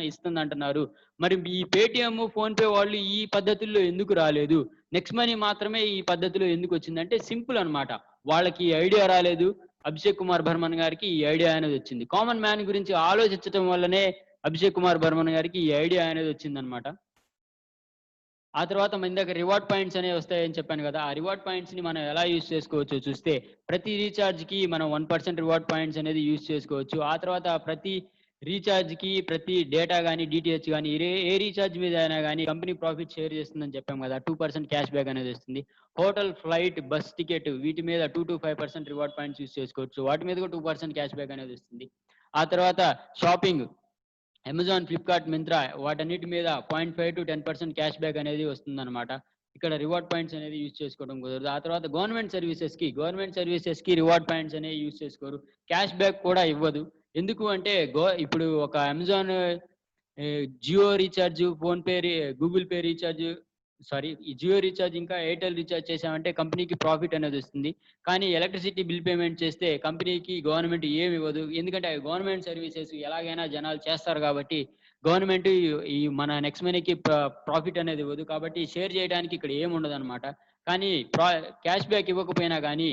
ఇస్తుందంటున్నారు. మరి ఈ పేటీఎం, ఫోన్‌పే వాళ్ళు ఈ పద్ధతుల్లో ఎందుకు రాలేదు? నెక్స్ట్ మనీ మాత్రమే ఈ పద్ధతిలో ఎందుకొచ్చిందంటే సింపుల్ అన్నమాట. వాళ్ళకి ఈ ఐడియా రాలేదు. అభిషేక్ కుమార్ బర్మన్ గారికి ఈ ఐడియా అనేది వచ్చింది. కామన్ మ్యాన్ గురించి ఆలోచించటం వల్లనే అభిషేక్ కుమార్ బర్మన్ గారికి ఈ ఐడియా అనేది వచ్చిందన్నమాట. ఆ తర్వాత ఇందాక రివార్డ్ పాయింట్స్ అనేవి వస్తాయని చెప్పాను గదా! ఆ రివార్డ్ పాయింట్స్‌ని మనం ఎలా యూజ్ చేసుకోవచ్చో చూస్తే, ప్రతి రీచార్జ్‌కి మనం 1% రివార్డ్ పాయింట్స్ అనేది యూజ్ చేసుకోవచ్చు. ఆ తర్వాత ప్రతి రీచార్జ్‌కి, ప్రతి డేటా గాని, డీటీహెచ్ గాని ఏ రీచార్జ్ మీద అయినా గాని కంపెనీ ప్రాఫిట్ షేర్ చేస్తుందని చెప్పాం గదా! 2% క్యాష్ బ్యాక్ అనేది వస్తుంది. హోటల్, ఫ్లైట్, బస్ టికెట్ వీటి మీద 2-5% రివార్డ్ పాయింట్స్ యూజ్ చేసుకోవచ్చు. వాటి మీద కూడా 2% క్యాష్ బ్యాక్ అనేది వస్తుంది. ఆ తర్వాత షాపింగ్ అమెజాన్, ఫ్లిప్‌కార్ట్, మింత్రా వాటన్నిటి మీద 0.5-10% క్యాష్ బ్యాక్ అనేది వస్తుందన్నమాట. ఇక్కడ రివార్డ్ పాయింట్స్ అనేది యూజ్ చేసుకోవడం కుదరదు. ఆ తర్వాత గవర్నమెంట్ సర్వీసెస్‌కి రివార్డ్ పాయింట్స్ అనేవి యూజ్ చేసుకోరు. క్యాష్ బ్యాక్ కూడా ఇవ్వదు. ఎందుకు అంటే ఇప్పుడు ఒక Amazon Jio recharge, PhonePe, Google Pay recharge ఈ జియో రీచార్జ్ ఇంకా ఎయిర్టెల్ రీచార్జ్ చేశామంటే కంపెనీకి ప్రాఫిట్ అనేది వస్తుంది. కానీ ఎలక్ట్రిసిటీ బిల్ పేమెంట్ చేస్తే కంపెనీకి గవర్నమెంట్ ఏమి ఇవ్వదు. ఎందుకంటే అవి గవర్నమెంట్ సర్వీసెస్ ఎలాగైనా జనాలు చేస్తారు కాబట్టి గవర్నమెంట్ ఈ మన నెక్స్ట్ మనీకి ప్రాఫిట్ అనేది ఇవ్వదు. కాబట్టి షేర్ చేయడానికి ఇక్కడ ఏమి ఉండదన్నమాట. కానీ క్యాష్ బ్యాక్ ఇవ్వకపోయినా గానీ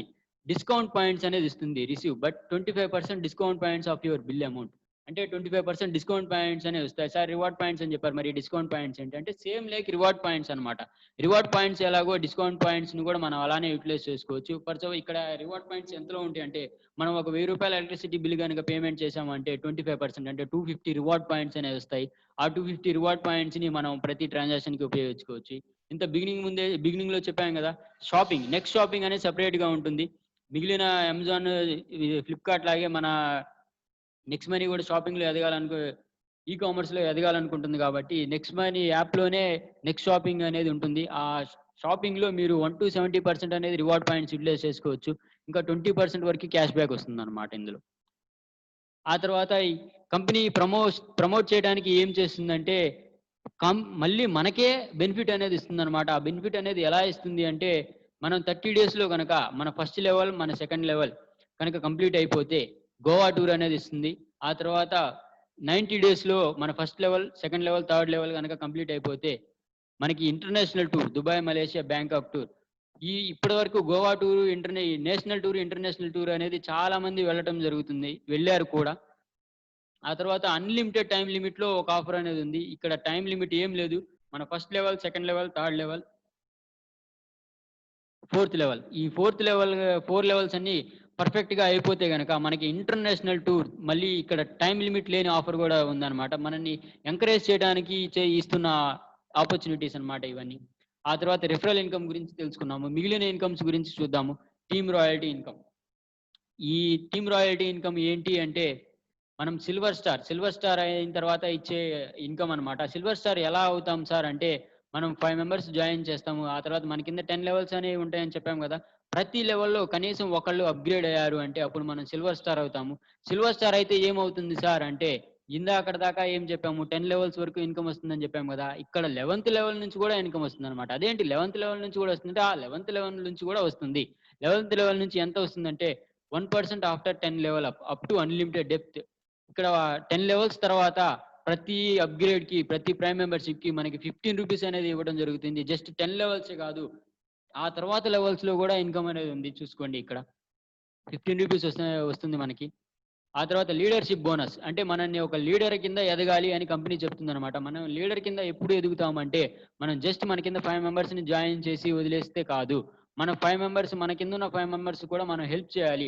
డిస్కౌంట్ పాయింట్స్ అనేది ఇస్తుంది receive. But 25% discount points of your bill amount. అంటే 25% డిస్కౌంట్ పాయింట్స్ అనేవి వస్తాయి. సార్ రివార్డ్ పాయింట్స్ అని చెప్పారు. మరి డిస్కౌంట్ పాయింట్స్ ఏంటంటే సేమ్ లైక్ రివార్డ్ పాయింట్స్ అన్నమాట. రివార్డ్ పాయింట్స్ ఎలాగో డిస్కౌంట్ పాయింట్స్‌ని కూడా మనం అలానే యుటిలైజ్ చేసుకోవచ్చు. ఇక్కడ రివార్డ్ పాయింట్స్ ఎంతలో ఉంటాయంటే మనం ఒక రూ. 1000 ఎలక్ట్రిసిటీ బిల్ గనుక పేమెంట్ చేశామంటే 25% అంటే 250 రివార్డ్ పాయింట్స్ అనేవి వస్తాయి. ఆ 250 రివార్డ్ పాయింట్స్‌ని మనం ప్రతి ట్రాన్సాక్షన్‌కి ఉపయోగించుకోవచ్చు. బిగినింగ్‌లో చెప్పాం గదా! నెక్స్ట్ షాపింగ్ అనేది సెపరేట్‌గా ఉంటుంది. మిగిలిన అమెజాన్, ఫ్లిప్‌కార్ట్ లాగే మన నెక్స్ట్ మనీ కూడా ఈ కామర్స్‌లో ఎదగాలనుకుంటుంది కాబట్టి నెక్స్ట్ మనీ యాప్‌లోనే నెక్స్ట్ షాపింగ్ అనేది ఉంటుంది. ఆ షాపింగ్‌లో మీరు 1-70% అనేది రివార్డ్ పాయింట్స్ యుటిలైజ్ చేసుకోవచ్చు. ఇంకా 20% వరకు క్యాష్ బ్యాక్ వస్తుందన్నమాట ఇందులో. ఆ తర్వాత ఈ కంపెనీ ప్రమోట్ చేయడానికి ఏం చేస్తుందంటే, మళ్ళీ మనకే బెనిఫిట్ అనేది ఇస్తుందనమాట. ఆ బెనిఫిట్ అనేది ఎలా ఇస్తుంది అంటే, మనం 30 డేస్‌లో గనక మన ఫస్ట్ లెవెల్, మన సెకండ్ లెవెల్ కనుక కంప్లీట్ అయిపోతే, గోవా టూర్ అనేది ఇస్తుంది. ఆ తర్వాత 90 డేస్‌లో మన first level, second level, third level గనక కంప్లీట్ అయిపోతే, మనకి international tour Dubai, Malaysia, Bangkok tour. ఇప్పటివరకు గోవా టూర్, ఇంటర్నేషనల్ టూర్ అనేది చాలా మంది వెళ్ళటం జరుగుతుంది. వెళ్లారు కూడా. ఆ తర్వాత అన్‌లిమిటెడ్ టైమ్ లిమిట్‌లో ఒక ఆఫర్ అనేది ఉంది. ఇక్కడ టైమ్ లిమిట్ ఏం లేదు. మన first level, second level, third level, fourth level. ఈ 4 లెవెల్స్ అన్నీ పర్ఫెక్ట్‌గా అయిపోతే గనక మనకి ఇంటర్నేషనల్ టూర్ మళ్ళీ ఇక్కడ టైమ్ లిమిట్ లేని ఆఫర్ గూడా ఉందన్నమాట. మనల్ని ఎంకరేజ్ చేయడానికి ఇస్తున్న ఆపర్చునిటీస్ అన్నమాట ఇవన్నీ. ఆ తర్వాత రిఫరల్ ఇన్‌కమ్ గురించి తెలుసుకున్నాము. మిగిలిన ఇన్‌కమ్స్ గురించి చూద్దాము. Team royalty income. ఈ టీమ్ రాయల్టీ ఇన్‌కమ్ ఏంటి అంటే మనం సిల్వర్ స్టార్ అయిన తర్వాత ఇచ్చే ఇన్‌కమ్ అన్నమాట. సిల్వర్ స్టార్ ఎలా అవుతాం సార్ అంటే, మనం 5 మెంబర్స్ జాయిన్ చేస్తాము. ఆ తర్వాత మన కింద 10 లెవెల్స్ అనేవి ఉంటాయని చెప్పాం గదా! ప్రతి లెవెల్‌లో కనీసం ఒకళ్ళు అప్‌గ్రేడ్ అయ్యారు అంటే అప్పుడు మనం సిల్వర్ స్టార్ అవుతాము. సిల్వర్ స్టార్ అయితే ఏమవుతుంది సార్ అంటే, ఇందాకటి దాకా ఏం చెప్పాము 10 లెవెల్స్ వరకు ఇన్‌కమ్ వస్తుందని చెప్పాం గదా! ఇక్కడ 11థ్ లెవెల్ నుంచి గూడా ఇన్‌కమ్ వస్తుందన్నమాట. అదేంటి 11థ్ లెవెల్ నుంచి గూడా వస్తుందంటే, ఆ 11థ్ లెవెల్ నుంచి గూడా వస్తుంది. 11థ్ లెవెల్ నుంచి ఎంత వస్తుందంటే 1% after 10 level up to unlimited depth. ఇక్కడ 10 లెవెల్స్ తర్వాత ప్రతి అప్‌గ్రేడ్‌కి, ప్రతి ప్రైమ్ మెంబర్‌షిప్‌కి మనకి రూ. 15 అనేది ఇవ్వడం జరుగుతుంది. జస్ట్ 10 లెవెల్సే కాదు. ఆ తర్వాత లెవెల్స్‌లో గూడా ఇన్‌కమ్ అనేది ఉంది చూసుకోండి ఇక్కడ. రూ. 15 వస్తుంది మనకి. ఆ తర్వాత లీడర్‌షిప్ బోనస్. అంటే మనల్ని ఒక లీడర్ కింద ఎదగాలి అని కంపెనీ చెప్తుందనమాట. మనం లీడర్ కింద ఎప్పుడు ఎదుగుతామంటే, మనం జస్ట్ మన కింద 5 మెంబర్స్‌ని జాయిన్ చేసి వదిలేస్తే కాదు. మన కిందున్న 5 మెంబర్స్ కూడా మనం హెల్ప్ చేయాలి.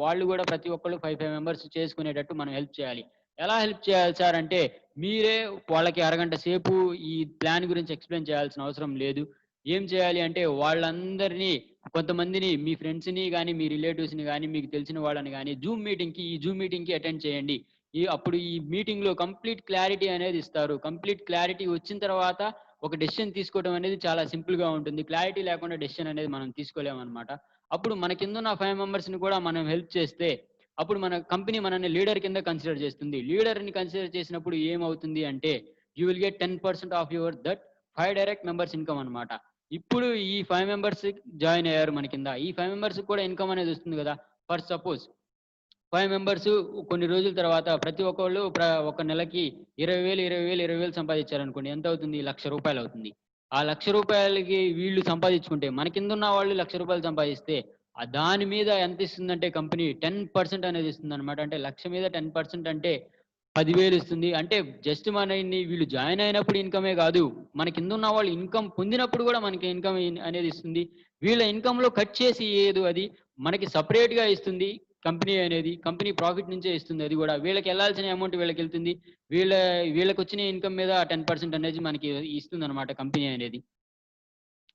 వాళ్ళు గూడా ప్రతి ఒక్కళ్ళు 5 మెంబర్స్ చేసుకునేటట్టు మనం హెల్ప్ చేయాలి. ఎలా హెల్ప్ చేయాలి సార్ అంటే, మీరే వాళ్ళకి అరగంట సేపు ఈ ప్లాన్ గురించి ఎక్స్‌ప్లెయిన్ చేయాల్సిన అవసరం లేదు. ఏం చేయాలి అంటే, కొంతమందిని మీ ఫ్రెండ్స్‌ని గాని, మీ రిలేటివ్స్‌ని గాని, మీకు తెలిసిన వాళ్ళని గాని ఈ జూమ్ మీటింగ్‌కి అటెండ్ చేయండి. అప్పుడు ఈ మీటింగ్‌లో కంప్లీట్ క్లారిటీ అనేది ఇస్తారు. కంప్లీట్ క్లారిటీ వచ్చిన తర్వాత ఒక డెసిషన్ తీసుకోవడం అనేది చాలా సింపుల్‌గా ఉంటుంది. క్లారిటీ లేకుండా డెసిషన్ అనేది మనం తీసుకోలేమనమాట. అప్పుడు మన కింద ఉన్న 5 మెంబర్స్‌ని కూడా మనం హెల్ప్ చేస్తే అప్పుడు మన కంపెనీ మనల్ని లీడర్ కింద కన్సిడర్ చేస్తుంది. లీడర్‌ని కన్సిడర్ చేసినప్పుడు ఏమవుతుంది అంటే you will get 10% of your that 5 direct members income అన్నమాట. ఇప్పుడు ఈ 5 మెంబర్స్ జాయిన్ అయ్యారు మన కింద. ఈ 5 మెంబర్స్‌కి కూడా ఇన్‌కమ్ అనేది వస్తుంది కదా! ఫర్ సపోజ్ 5 మెంబర్స్ కొన్ని రోజుల తర్వాత ప్రతి ఒక్కళ్ళు ఒక నెలకి 20,000, 20,000, 20,000 సంపాదించారనుకోండి. ఎంత అవుతుంది? రూ. 1,00,000 అవుతుంది. ఆ రూ. 1,00,000కి వీళ్ళు సంపాదించుకుంటే మన కింద ఉన్న వాళ్ళు రూ. 1,00,000 సంపాదిస్తే దాని మీద ఎంత ఇస్తుందంటే కంపెనీ 10% అనేది ఇస్తుందన్నమాట. అంటే 1,00,000 మీద 10% అంటే 10,000 ఇస్తుంది. అంటే జస్ట్ మనల్ని వీళ్ళు జాయిన్ అయినప్పుడు ఇన్‌కమే కాదు. మన కింద ఉన్న వాళ్ళు ఇన్‌కమ్ పొందినప్పుడు కూడా మనకి ఇన్‌కమ్ అనేది ఇస్తుంది. వీళ్ళ ఇన్‌కమ్‌లో కట్ చేసి ఏదో అది మనకి సెపరేట్‌గా ఇస్తుంది. కంపెనీ అనేది. కంపెనీ ప్రాఫిట్ నుంచే ఇస్తుంది అది గూడా. వీళ్ళకెళ్ళాల్సిన అమౌంట్ వీళ్ళకెళ్తుంది. వీళ్ళ వీళ్ళకొచ్చిన ఇన్‌కమ్ మీద 10% అనేది మనకి ఇస్తుందనమాట కంపెనీ అనేది.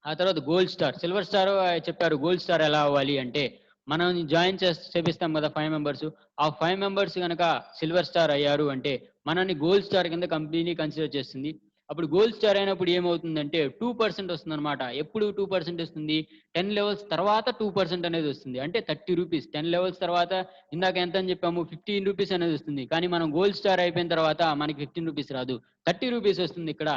ఆ తర్వాత గోల్డ్ స్టార్, సిల్వర్ స్టారు చెప్పారు. గోల్డ్ స్టార్ ఎలా అవ్వాలి అంటే, మనం జాయిన్ చేపిస్తాం గదా! 5 మెంబర్స్. ఆ 5 మెంబర్స్ గనక సిల్వర్ స్టార్ అయ్యారు అంటే, మనల్ని గోల్డ్ స్టార్ కింద కంపెనీ కన్సిడర్ చేస్తుంది. అప్పుడు గోల్డ్ స్టార్ అయినప్పుడు ఏమవుతుందంటే 2% వస్తుందనమాట. ఎప్పుడు 2% వస్తుంది? 10 లెవెల్స్ తర్వాత 2% అనేది వస్తుంది. అంటే రూ. 30. 10 లెవెల్స్ తర్వాత ఇందాక ఎంతని చెప్పాము? రూ. 15 అనేది వస్తుంది. కానీ మనం గోల్డ్ స్టార్ అయిపోయిన తర్వాత మనకి రూ. 15 రాదు. రూ. 30 వస్తుంది ఇక్కడ.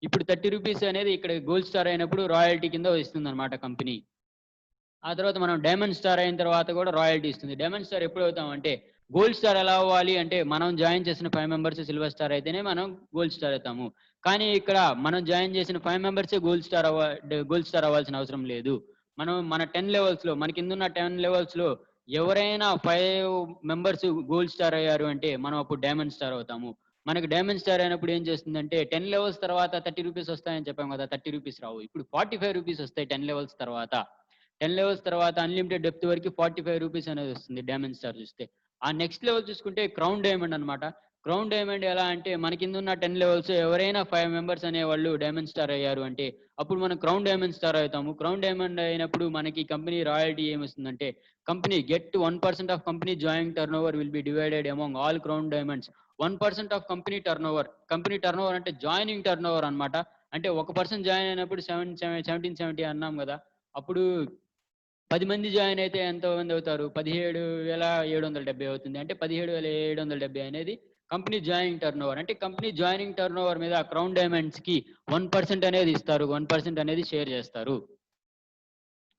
ఇప్పుడు రూ. 30 అనేది ఇక్కడ గోల్డ్ స్టార్ అయినప్పుడు రాయల్టీ కింద ఇస్తుందన్నమాట కంపెనీ. ఆ తర్వాత మనం డైమండ్ స్టార్ అయిన తర్వాత కూడా రాయల్టీ ఇస్తుంది. డైమండ్ స్టార్ ఎప్పుడు అవుతామంటే, గోల్డ్ స్టార్ ఎలా అవ్వాలి అంటే, మనం జాయిన్ చేసిన 5 మెంబర్స్ సిల్వర్ స్టార్ అయితేనే మనం గోల్డ్ స్టార్ అవుతాము. కానీ ఇక్కడ మనం జాయిన్ చేసిన 5 మెంబర్సే గోల్డ్ స్టార్ అవ్వాల్సిన అవసరం లేదు. మనం మన 10 లెవెల్స్‌లో మన కిందున్న 10 లెవెల్స్‌లో ఎవరైనా 5 మెంబర్స్ గోల్డ్ స్టార్ అయ్యారు అంటే, మనం అప్పుడు డైమండ్ స్టార్ అవుతాము. మనకి డైమండ్ స్టార్ అయినప్పుడు ఏం చేస్తుందంటే, 10 లెవెల్స్ తర్వాత రూ. 30 వస్తాయని చెప్పాం కదా! రూ. 30 రావు. ఇప్పుడు రూ. 45 వస్తాయి 10 లెవెల్స్ తర్వాత. 10 లెవెల్స్ తర్వాత అన్‌లిమిటెడ్ డెప్త్ వరకి రూ. 45 అనేది వస్తుంది డైమండ్ స్టార్ చూస్తే. ఆ నెక్స్ట్ లెవెల్ చూసుకుంటే క్రౌన్ డైమండ్ అన్నమాట. క్రౌన్ డైమండ్ ఎలా అంటే మన కిందున్న 10 లెవెల్స్ ఎవరైనా 5 మెంబర్స్ అనేవాళ్ళు డైమండ్ స్టార్ అయ్యారు అంటే అప్పుడు మనం క్రౌన్ డైమండ్ స్టార్ అవుతాము. క్రౌన్ డైమండ్ అయినప్పుడు మనకి కంపెనీ రాయల్టీ ఏమొస్తుందంటే company get 1% of company joint turnover will be divided among all crown diamonds. 1% of company turnover. Company turnover అంటే జాయినింగ్ టర్నోవర్ అన్నమాట. అంటే ఒక పర్సన్ జాయిన్ అయినప్పుడు 1770 అన్నాం గదా! అప్పుడు 10 మంది జాయిన్ అయితే ఎంతమంది అవుతారు? 17,770 అవుతుంది. అంటే 17,770 అనేది కంపెనీ జాయినింగ్ టర్నోవర్. అంటే కంపెనీ జాయినింగ్ టర్నోవర్ మీద క్రౌన్ డైమండ్స్‌కి 1% అనేది ఇస్తారు. 1% అనేది షేర్ చేస్తారు.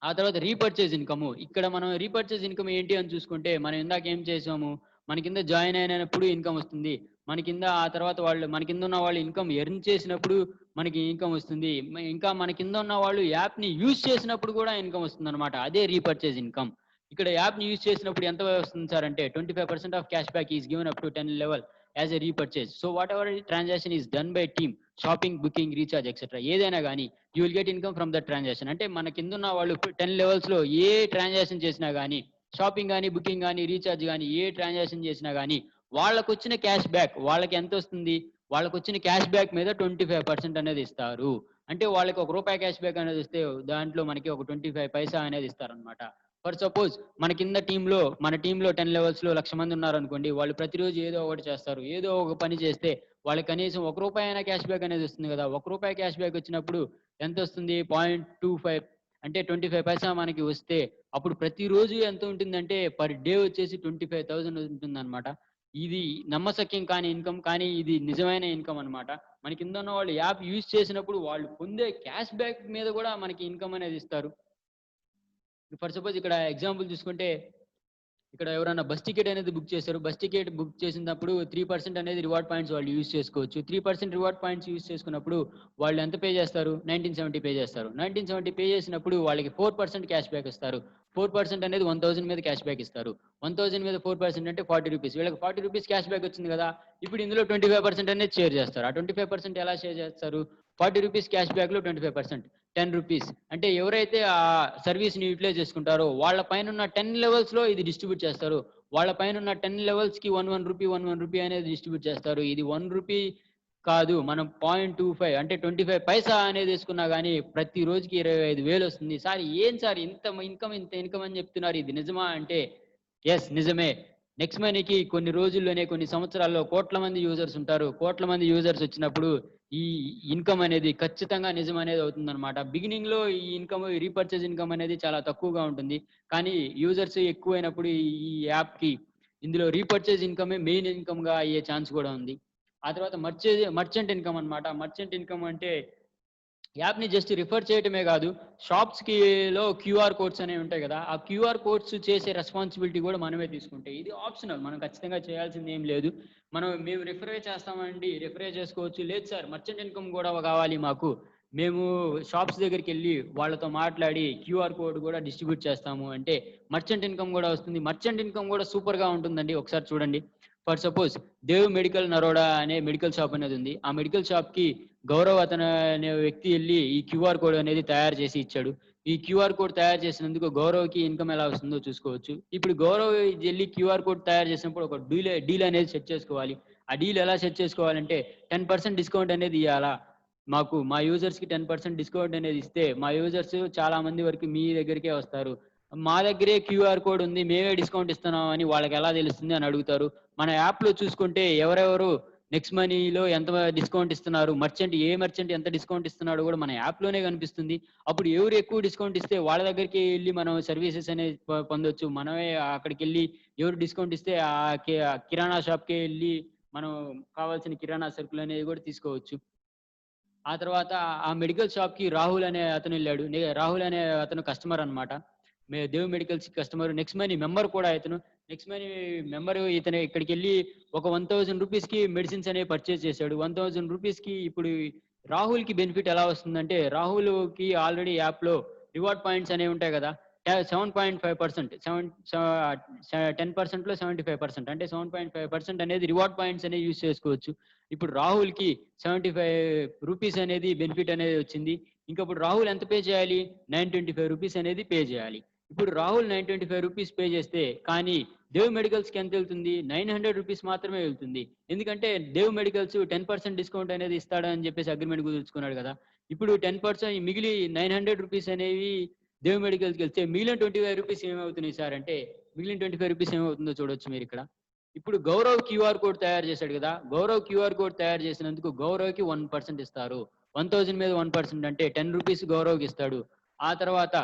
ఆ తర్వాత రీపర్చేజ్ ఇన్‌కము. ఇక్కడ మనం రీపర్చేజ్ ఇన్‌కమ్ ఏంటి అని చూసుకుంటే, మనం ఇందాక ఏం చేసాము? మన కింద జాయిన్ అయినప్పుడు ఇన్‌కమ్ వస్తుంది. మన కింద ఆ తర్వాత మన కింద ఉన్న వాళ్ళు ఇన్‌కమ్ ఎర్న్ చేసినప్పుడు మనకి ఇన్‌కమ్ వస్తుంది. ఇంకా మన కింద ఉన్న వాళ్ళు యాప్‌ని యూజ్ చేసినప్పుడు కూడా ఇన్‌కమ్ వస్తుందన్నమాట. అదే రీపర్చేజ్ ఇన్‌కమ్. ఇక్కడ యాప్‌ని యూజ్ చేసినప్పుడు ఎంత వస్తుంది సార్ అంటే 25% of cash back is given up to 10 level as a repurchase. So whatever transaction is done by team shopping, booking, recharge etcetera ఏదైనా గాని you will get income from that transaction. అంటే మన కిందున్న వాళ్ళు 10 లెవెల్స్‌లో ఏ ట్రాన్సాక్షన్ చేసినా గాని, షాపింగ్ గాని, బుకింగ్ గాని, రీచార్జ్ గాని ఏ ట్రాన్సాక్షన్ చేసినా గాని వాళ్ళకొచ్చిన క్యాష్ బ్యాక్ వాళ్ళకి ఎంతొస్తుంది? వాళ్ళకొచ్చిన క్యాష్ బ్యాక్ మీద 25% అనేది ఇస్తారు. అంటే వాళ్ళకి రూ. 1 క్యాష్ బ్యాక్ అనేది ఇస్తే దాంట్లో మనకి ఒక 25 పైసా అనేది ఇస్తారనమాట. ఫర్ సపోజ్ మన టీమ్‌లో 10 లెవెల్స్‌లో 1,00,000 మంది ఉన్నారనుకోండి. వాళ్ళు ప్రతిరోజు ఏదో ఒకటి చేస్తారు. ఏదో ఒక పని చేస్తే వాళ్ళకి కనీసం రూ. 1 అయినా క్యాష్ బ్యాక్ అనేది వస్తుంది గదా! రూ. 1 క్యాష్ బ్యాక్ వచ్చినప్పుడు ఎంతొస్తుంది? 0.25 అంటే 25 పైసా మనకి వస్తే అప్పుడు ప్రతిరోజు ఎంత ఉంటుందంటే పర్ డే వచ్చేసి 25,000 ఉంటుందన్నమాట. ఇది నమ్మశక్యం కాని ఇన్‌కమ్. కానీ ఇది నిజమైన ఇన్‌కమ్ అన్నమాట. మన కింద ఉన్న వాళ్ళు యాప్ యూజ్ చేసినప్పుడు వాళ్ళు పొందే క్యాష్ బ్యాక్ మీద గూడా మనకి ఇన్‌కమ్ అనేది ఇస్తారు. ఫర్ సపోజ్ ఇక్కడ ఎగ్జాంపుల్ చూసుకుంటే ఇక్కడ ఎవరైనా బస్ టికెట్ అనేది బుక్ చేశారు. బస్ టికెట్ బుక్ చేసినప్పుడు 3% అనేది రివార్డ్ పాయింట్స్ వాళ్ళు యూజ్ చేసుకోవచ్చు. 3% రివార్డ్ పాయింట్స్ యూజ్ చేసుకున్నప్పుడు వాళ్ళు ఎంత పే చేస్తారు? 1970 పే చేస్తారు. 1970 పే చేసినప్పుడు వాళ్ళకి 4% క్యాష్ బ్యాక్ ఇస్తారు. 4% అనేది 1000 మీద క్యాష్ బ్యాక్ ఇస్తారు. 1000 మీద 4% అంటే రూ. 40. వీళ్ళకి రూ. 40 క్యాష్ బ్యాక్ వచ్చింది కదా! ఇప్పుడు ఇందులో 25% అనేది షేర్ చేస్తారు. ఆ 25% ఎలా షేర్ చేస్తారు? రూ. 40 క్యాష్ బ్యాక్‌లో 25% రూ. 10. అంటే ఎవరైతే ఆ సర్వీస్‌ని యుటిలైజ్ చేసుకుంటారో వాళ్ళ పైనున్న 10 లెవెల్స్‌లో ఇది డిస్ట్రిబ్యూట్ చేస్తారు. వాళ్ళ పైనున్న 10 లెవెల్స్‌కి రూ. 1 అనేది డిస్ట్రిబ్యూట్ చేస్తారు. ఇది రూ. 1 కాదు. మనం 0.25 అంటే 25 పైసా అనేది ఏసుకున్నా గాని ప్రతి రోజుకి 25,000 వస్తుంది. సార్ ఏం సార్ ఇంత ఇన్‌కమ్ అని చెప్తున్నారు. ఇది నిజమా అంటే యెస్ నిజమే. నెక్స్ట్ మనీకి కొన్ని రోజుల్లోనే కొన్ని సంవత్సరాల్లో కోట్ల మంది యూజర్స్ ఉంటారు. కోట్ల మంది యూజర్స్ వచ్చినప్పుడు ఈ ఇన్కమ్ అనేది ఖచ్చితంగా నిజం అనేది అవుతుందన్నమాట. బిగినింగ్‌లో ఈ ఇన్కమ్ రీపర్చేజ్ ఇన్కమ్ అనేది చాలా తక్కువగా ఉంటుంది. కానీ యూజర్స్ ఎక్కువైనప్పుడు ఈ యాప్‌కి ఇందులో రీపర్చేజ్ ఇన్కమే మెయిన్ ఇన్కమ్‌గా అయ్యే ఛాన్స్ కూడా ఉంది. ఆ తర్వాత మర్చెంట్ ఇన్కమ్ అన్నమాట. మర్చెంట్ ఇన్కమ్ అంటే యాప్‌ని జస్ట్ రిఫర్ చేయటమే గాదు. షాప్స్‌కిలో క్యూఆర్ కోడ్స్ అనేవి ఉంటాయి గదా! ఆ క్యూఆర్ కోడ్స్ చేసే రెస్పాన్సిబిలిటీ గూడా మనమే తీసుకుంటే ఇది ఆప్షనల్. మనం ఖచ్చితంగా చేయాల్సిందేం లేదు. మేము రిఫరే చేస్తామండి. రిఫరే చేసుకోవచ్చు. లేదు సార్ మర్చెంట్ ఇన్కమ్ గూడా కావాలి మాకు. మేము షాప్స్ దగ్గరికెళ్ళి వాళ్ళతో మాట్లాడి క్యూఆర్ కోడ్ గూడా డిస్ట్రిబ్యూట్ చేస్తాము అంటే మర్చెంట్ ఇన్కమ్ గూడా వస్తుంది. మర్చెంట్ ఇన్కమ్ గూడా సూపర్‌గా ఉంటుందండి. ఒకసారి చూడండి. For suppose Dev medical Naroda అనే మెడికల్ షాప్ అనేది ఉంది. ఆ మెడికల్ షాప్‌కి గౌరవ్ అనే వ్యక్తి ఎళ్లి ఈ క్యూఆర్ కోడ్ అనేది తయారు చేసి ఇచ్చాడు. ఈ క్యూఆర్ కోడ్ తయారు చేసినందుకు గౌరవ్‌కి ఇన్కమ్ ఎలా వస్తుందో చూసుకోవచ్చు. ఇప్పుడు గౌరవ్ ఎళ్లి క్యూఆర్ కోడ్ తయారు చేసినప్పుడు ఒక డీల్ అనేది సెట్ చేసుకోవాలి. ఆ డీల్ ఎలా సెట్ చేసుకోవాలంటే 10% డిస్కౌంట్ అనేది ఇయ్యాలా? మా యూజర్స్‌కి 10% డిస్కౌంట్ అనేది ఇస్తే మా యూజర్స్ చాలా మంది వరకు మీ దగ్గరికే వస్తారు. మా దగ్గరే క్యూఆర్ కోడ్ ఉంది. మేమే డిస్కౌంట్ ఇస్తున్నాం అని వాళ్ళకెలా తెలుస్తుంది అని అడుగుతారు. మన యాప్‌లో చూసుకుంటే ఎవరెవరు నెక్స్ట్ మనీలో ఎంత డిస్కౌంట్ ఇస్తున్నారు, మర్చెంట్ ఎంత డిస్కౌంట్ ఇస్తున్నాడో కూడా మన యాప్‌లోనే కనిపిస్తుంది. అప్పుడు ఎవరు ఎక్కువ డిస్కౌంట్ ఇస్తే వాళ్ళ దగ్గరికే ఎళ్లి మనం సర్వీసెస్ అనేది పొందొచ్చు. మనమే అక్కడికెళ్లి ఎవరు డిస్కౌంట్ ఇస్తే ఆ కిరాణా షాప్‌కే ఎళ్లి మనం కావాల్సిన కిరాణా సరుకులనేవి కూడా తీసుకోవచ్చు. ఆ తర్వాత ఆ మెడికల్ షాప్‌కి రాహుల్ అనే అతనెళ్ళాడు. రాహుల్ అనే అతను కస్టమర్ అన్నమాట. Dev medicals customer. Next money member కూడా ఇతను. నెక్స్ట్ మనీ మెంబరు ఇతను ఇక్కడికెళ్ళి ఒక ₹1000కి మెడిసిన్స్ అనేవి పర్చేజ్ చేశాడు. ₹1000కి ఇప్పుడు రాహుల్‌కి బెనిఫిట్ ఎలా వస్తుందంటే, రాహుల్‌కి ఆల్రెడీ యాప్‌లో రివార్డ్ పాయింట్స్ అనేవి ఉంటాయి గదా! 7.5% 10%లో 75% అంటే 7.5% అనేది రివార్డ్ పాయింట్స్ అనేవి యూజ్ చేసుకోవచ్చు. ఇప్పుడు రాహుల్‌కి రూ. 75 అనేది బెనిఫిట్ అనేది వచ్చింది. ఇంకప్పుడు రాహుల్ ఎంత పే చేయాలి? రూ. 925 అనేది పే చేయాలి. ఇప్పుడు రాహుల్ రూ. 925 పే చేస్తే, కానీ దేవ్ మెడికల్స్‌కి ఎంతెళ్తుంది? రూ. 900 మాత్రమే వెళ్తుంది. ఎందుకంటే దేవ్ మెడికల్స్ 10% డిస్కౌంట్ అనేది ఇస్తాడని చెప్పేసి అగ్రీమెంట్ కుదుర్చుకున్నాడు గదా! ఇప్పుడు 10% మిగిలి రూ. 900 అనేవి దేవ్ మెడికల్స్‌కెళ్తే మిగిలిన రూ. 25 ఏమవుతున్నాయి సార్ అంటే, మిగిలిన రూ. 25 ఏమవుతుందో చూడొచ్చు మీరిక్కడ. ఇప్పుడు గౌరవ్ క్యూఆర్ కోడ్ తయారు చేశాడు గదా! గౌరవ్ క్యూఆర్ కోడ్ తయారు చేసినందుకు గౌరవ్‌కి 1% ఇస్తారు. 1000 మీద 1% అంటే రూ. 10 గౌరవ్‌కి ఇస్తాడు. ఆ తర్వాత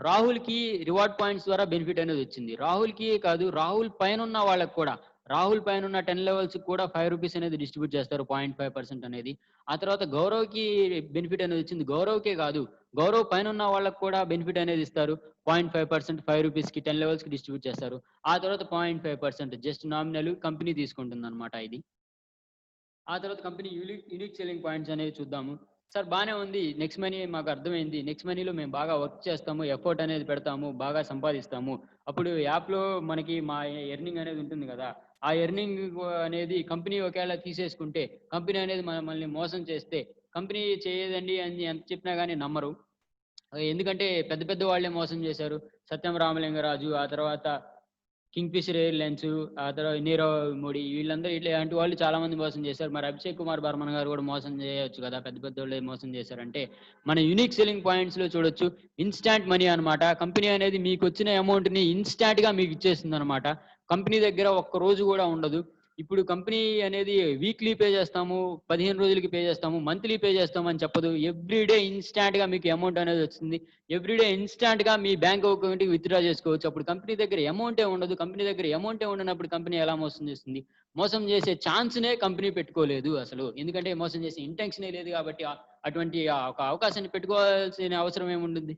రాహుల్‌కి రివార్డ్ పాయింట్స్ ద్వారా బెనిఫిట్ అనేది వచ్చింది. రాహుల్‌కి కాదు, రాహుల్ పైనున్న వాళ్ళకి కూడా. రాహుల్ పైనున్న 10 లెవెల్స్‌కి కూడా రూ. 5 అనేది డిస్ట్రిబ్యూట్ చేస్తారు. 0.5% అనేది. ఆ తర్వాత గౌరవ్‌కి బెనిఫిట్ అనేది వచ్చింది. గౌరవ్‌కే కాదు, గౌరవ్ పైనున్న వాళ్ళకి కూడా బెనిఫిట్ అనేది ఇస్తారు. 0.5% రూ. 5కి 10 లెవెల్స్‌కి డిస్ట్రిబ్యూట్ చేస్తారు. ఆ తర్వాత 0.5% జస్ట్ నామినల్ కంపెనీ తీసుకుంటుందన్నమాట ఇది. ఆ తర్వాత కంపెనీ యూనిక్ సెల్లింగ్ పాయింట్స్ అనేవి చూద్దాము. సార్ బానే ఉంది. నెక్స్ట్ మనీ మాకు అర్థమైంది. నెక్స్ట్ మనీలో మేము బాగా వర్క్ చేస్తాము. ఎఫర్ట్ అనేది పెడతాము. బాగా సంపాదిస్తాము. అప్పుడు యాప్‌లో మనకి మా ఎర్నింగ్ అనేది ఉంటుంది గదా! ఆ ఎర్నింగ్ అనేది కంపెనీ ఒకేళ తీసేసుకుంటే, కంపెనీ అనేది మనల్ని మోసం చేస్తే, కంపెనీ చేయదండి అని ఎంత చెప్పినా గాని నమ్మరు. ఎందుకంటే పెద్ద పెద్ద వాళ్ళే మోసం చేశారు. సత్యం రామలింగరాజు, ఆ తర్వాత కింగ్‌ఫిషర్ ఎయిర్‌లైన్స్, ఆ తర్వాత నీరవ్ మోడీ వీళ్ళందరూ ఇలాంటి వాళ్ళు చాలా మంది మోసం చేశారు. మరి అభిషేక్ కుమార్ బర్మన్ గారు కూడా మోసం చేయొచ్చు కదా! పెద్ద పెద్దోళ్ళే మోసం చేశారంటే, మన యూనిక్ సెల్లింగ్ పాయింట్స్‌లో చూడొచ్చు. ఇన్‌స్టాంట్ మనీ అన్నమాట. కంపెనీ అనేది మీకొచ్చిన అమౌంట్‌ని ఇన్‌స్టాంట్‌గా మీకు ఇచ్చేస్తుందన్నమాట. కంపెనీ దగ్గర ఒక్క రోజు కూడా ఉండదు. ఇప్పుడు కంపెనీ అనేది వీక్లీ పే చేస్తాము, 15 రోజులకి పే చేస్తాము, మంత్లీ పే చేస్తాము అని చెప్పదు. ఎవ్రీ డే ఇన్‌స్టాంట్‌గా మీకు అమౌంట్ అనేది వస్తుంది. ఎవ్రీ డే ఇన్‌స్టాంట్‌గా మీ బ్యాంక్ అకౌంట్‌కి విత్‌డ్రా చేసుకోవచ్చు. అప్పుడు కంపెనీ దగ్గర అమౌంటే ఉండదు. కంపెనీ దగ్గర అమౌంటే ఉండనప్పుడు కంపెనీ ఎలా మోసం చేస్తుంది? మోసం చేసే ఛాన్స్‌నే కంపెనీ పెట్టుకోలేదు అసలు. ఎందుకంటే మోసం చేసే ఇంటెన్షనే లేదు కాబట్టి అటువంటి ఒక అవకాశాన్ని పెట్టుకోవాల్సిన అవసరం ఏముంటుంది?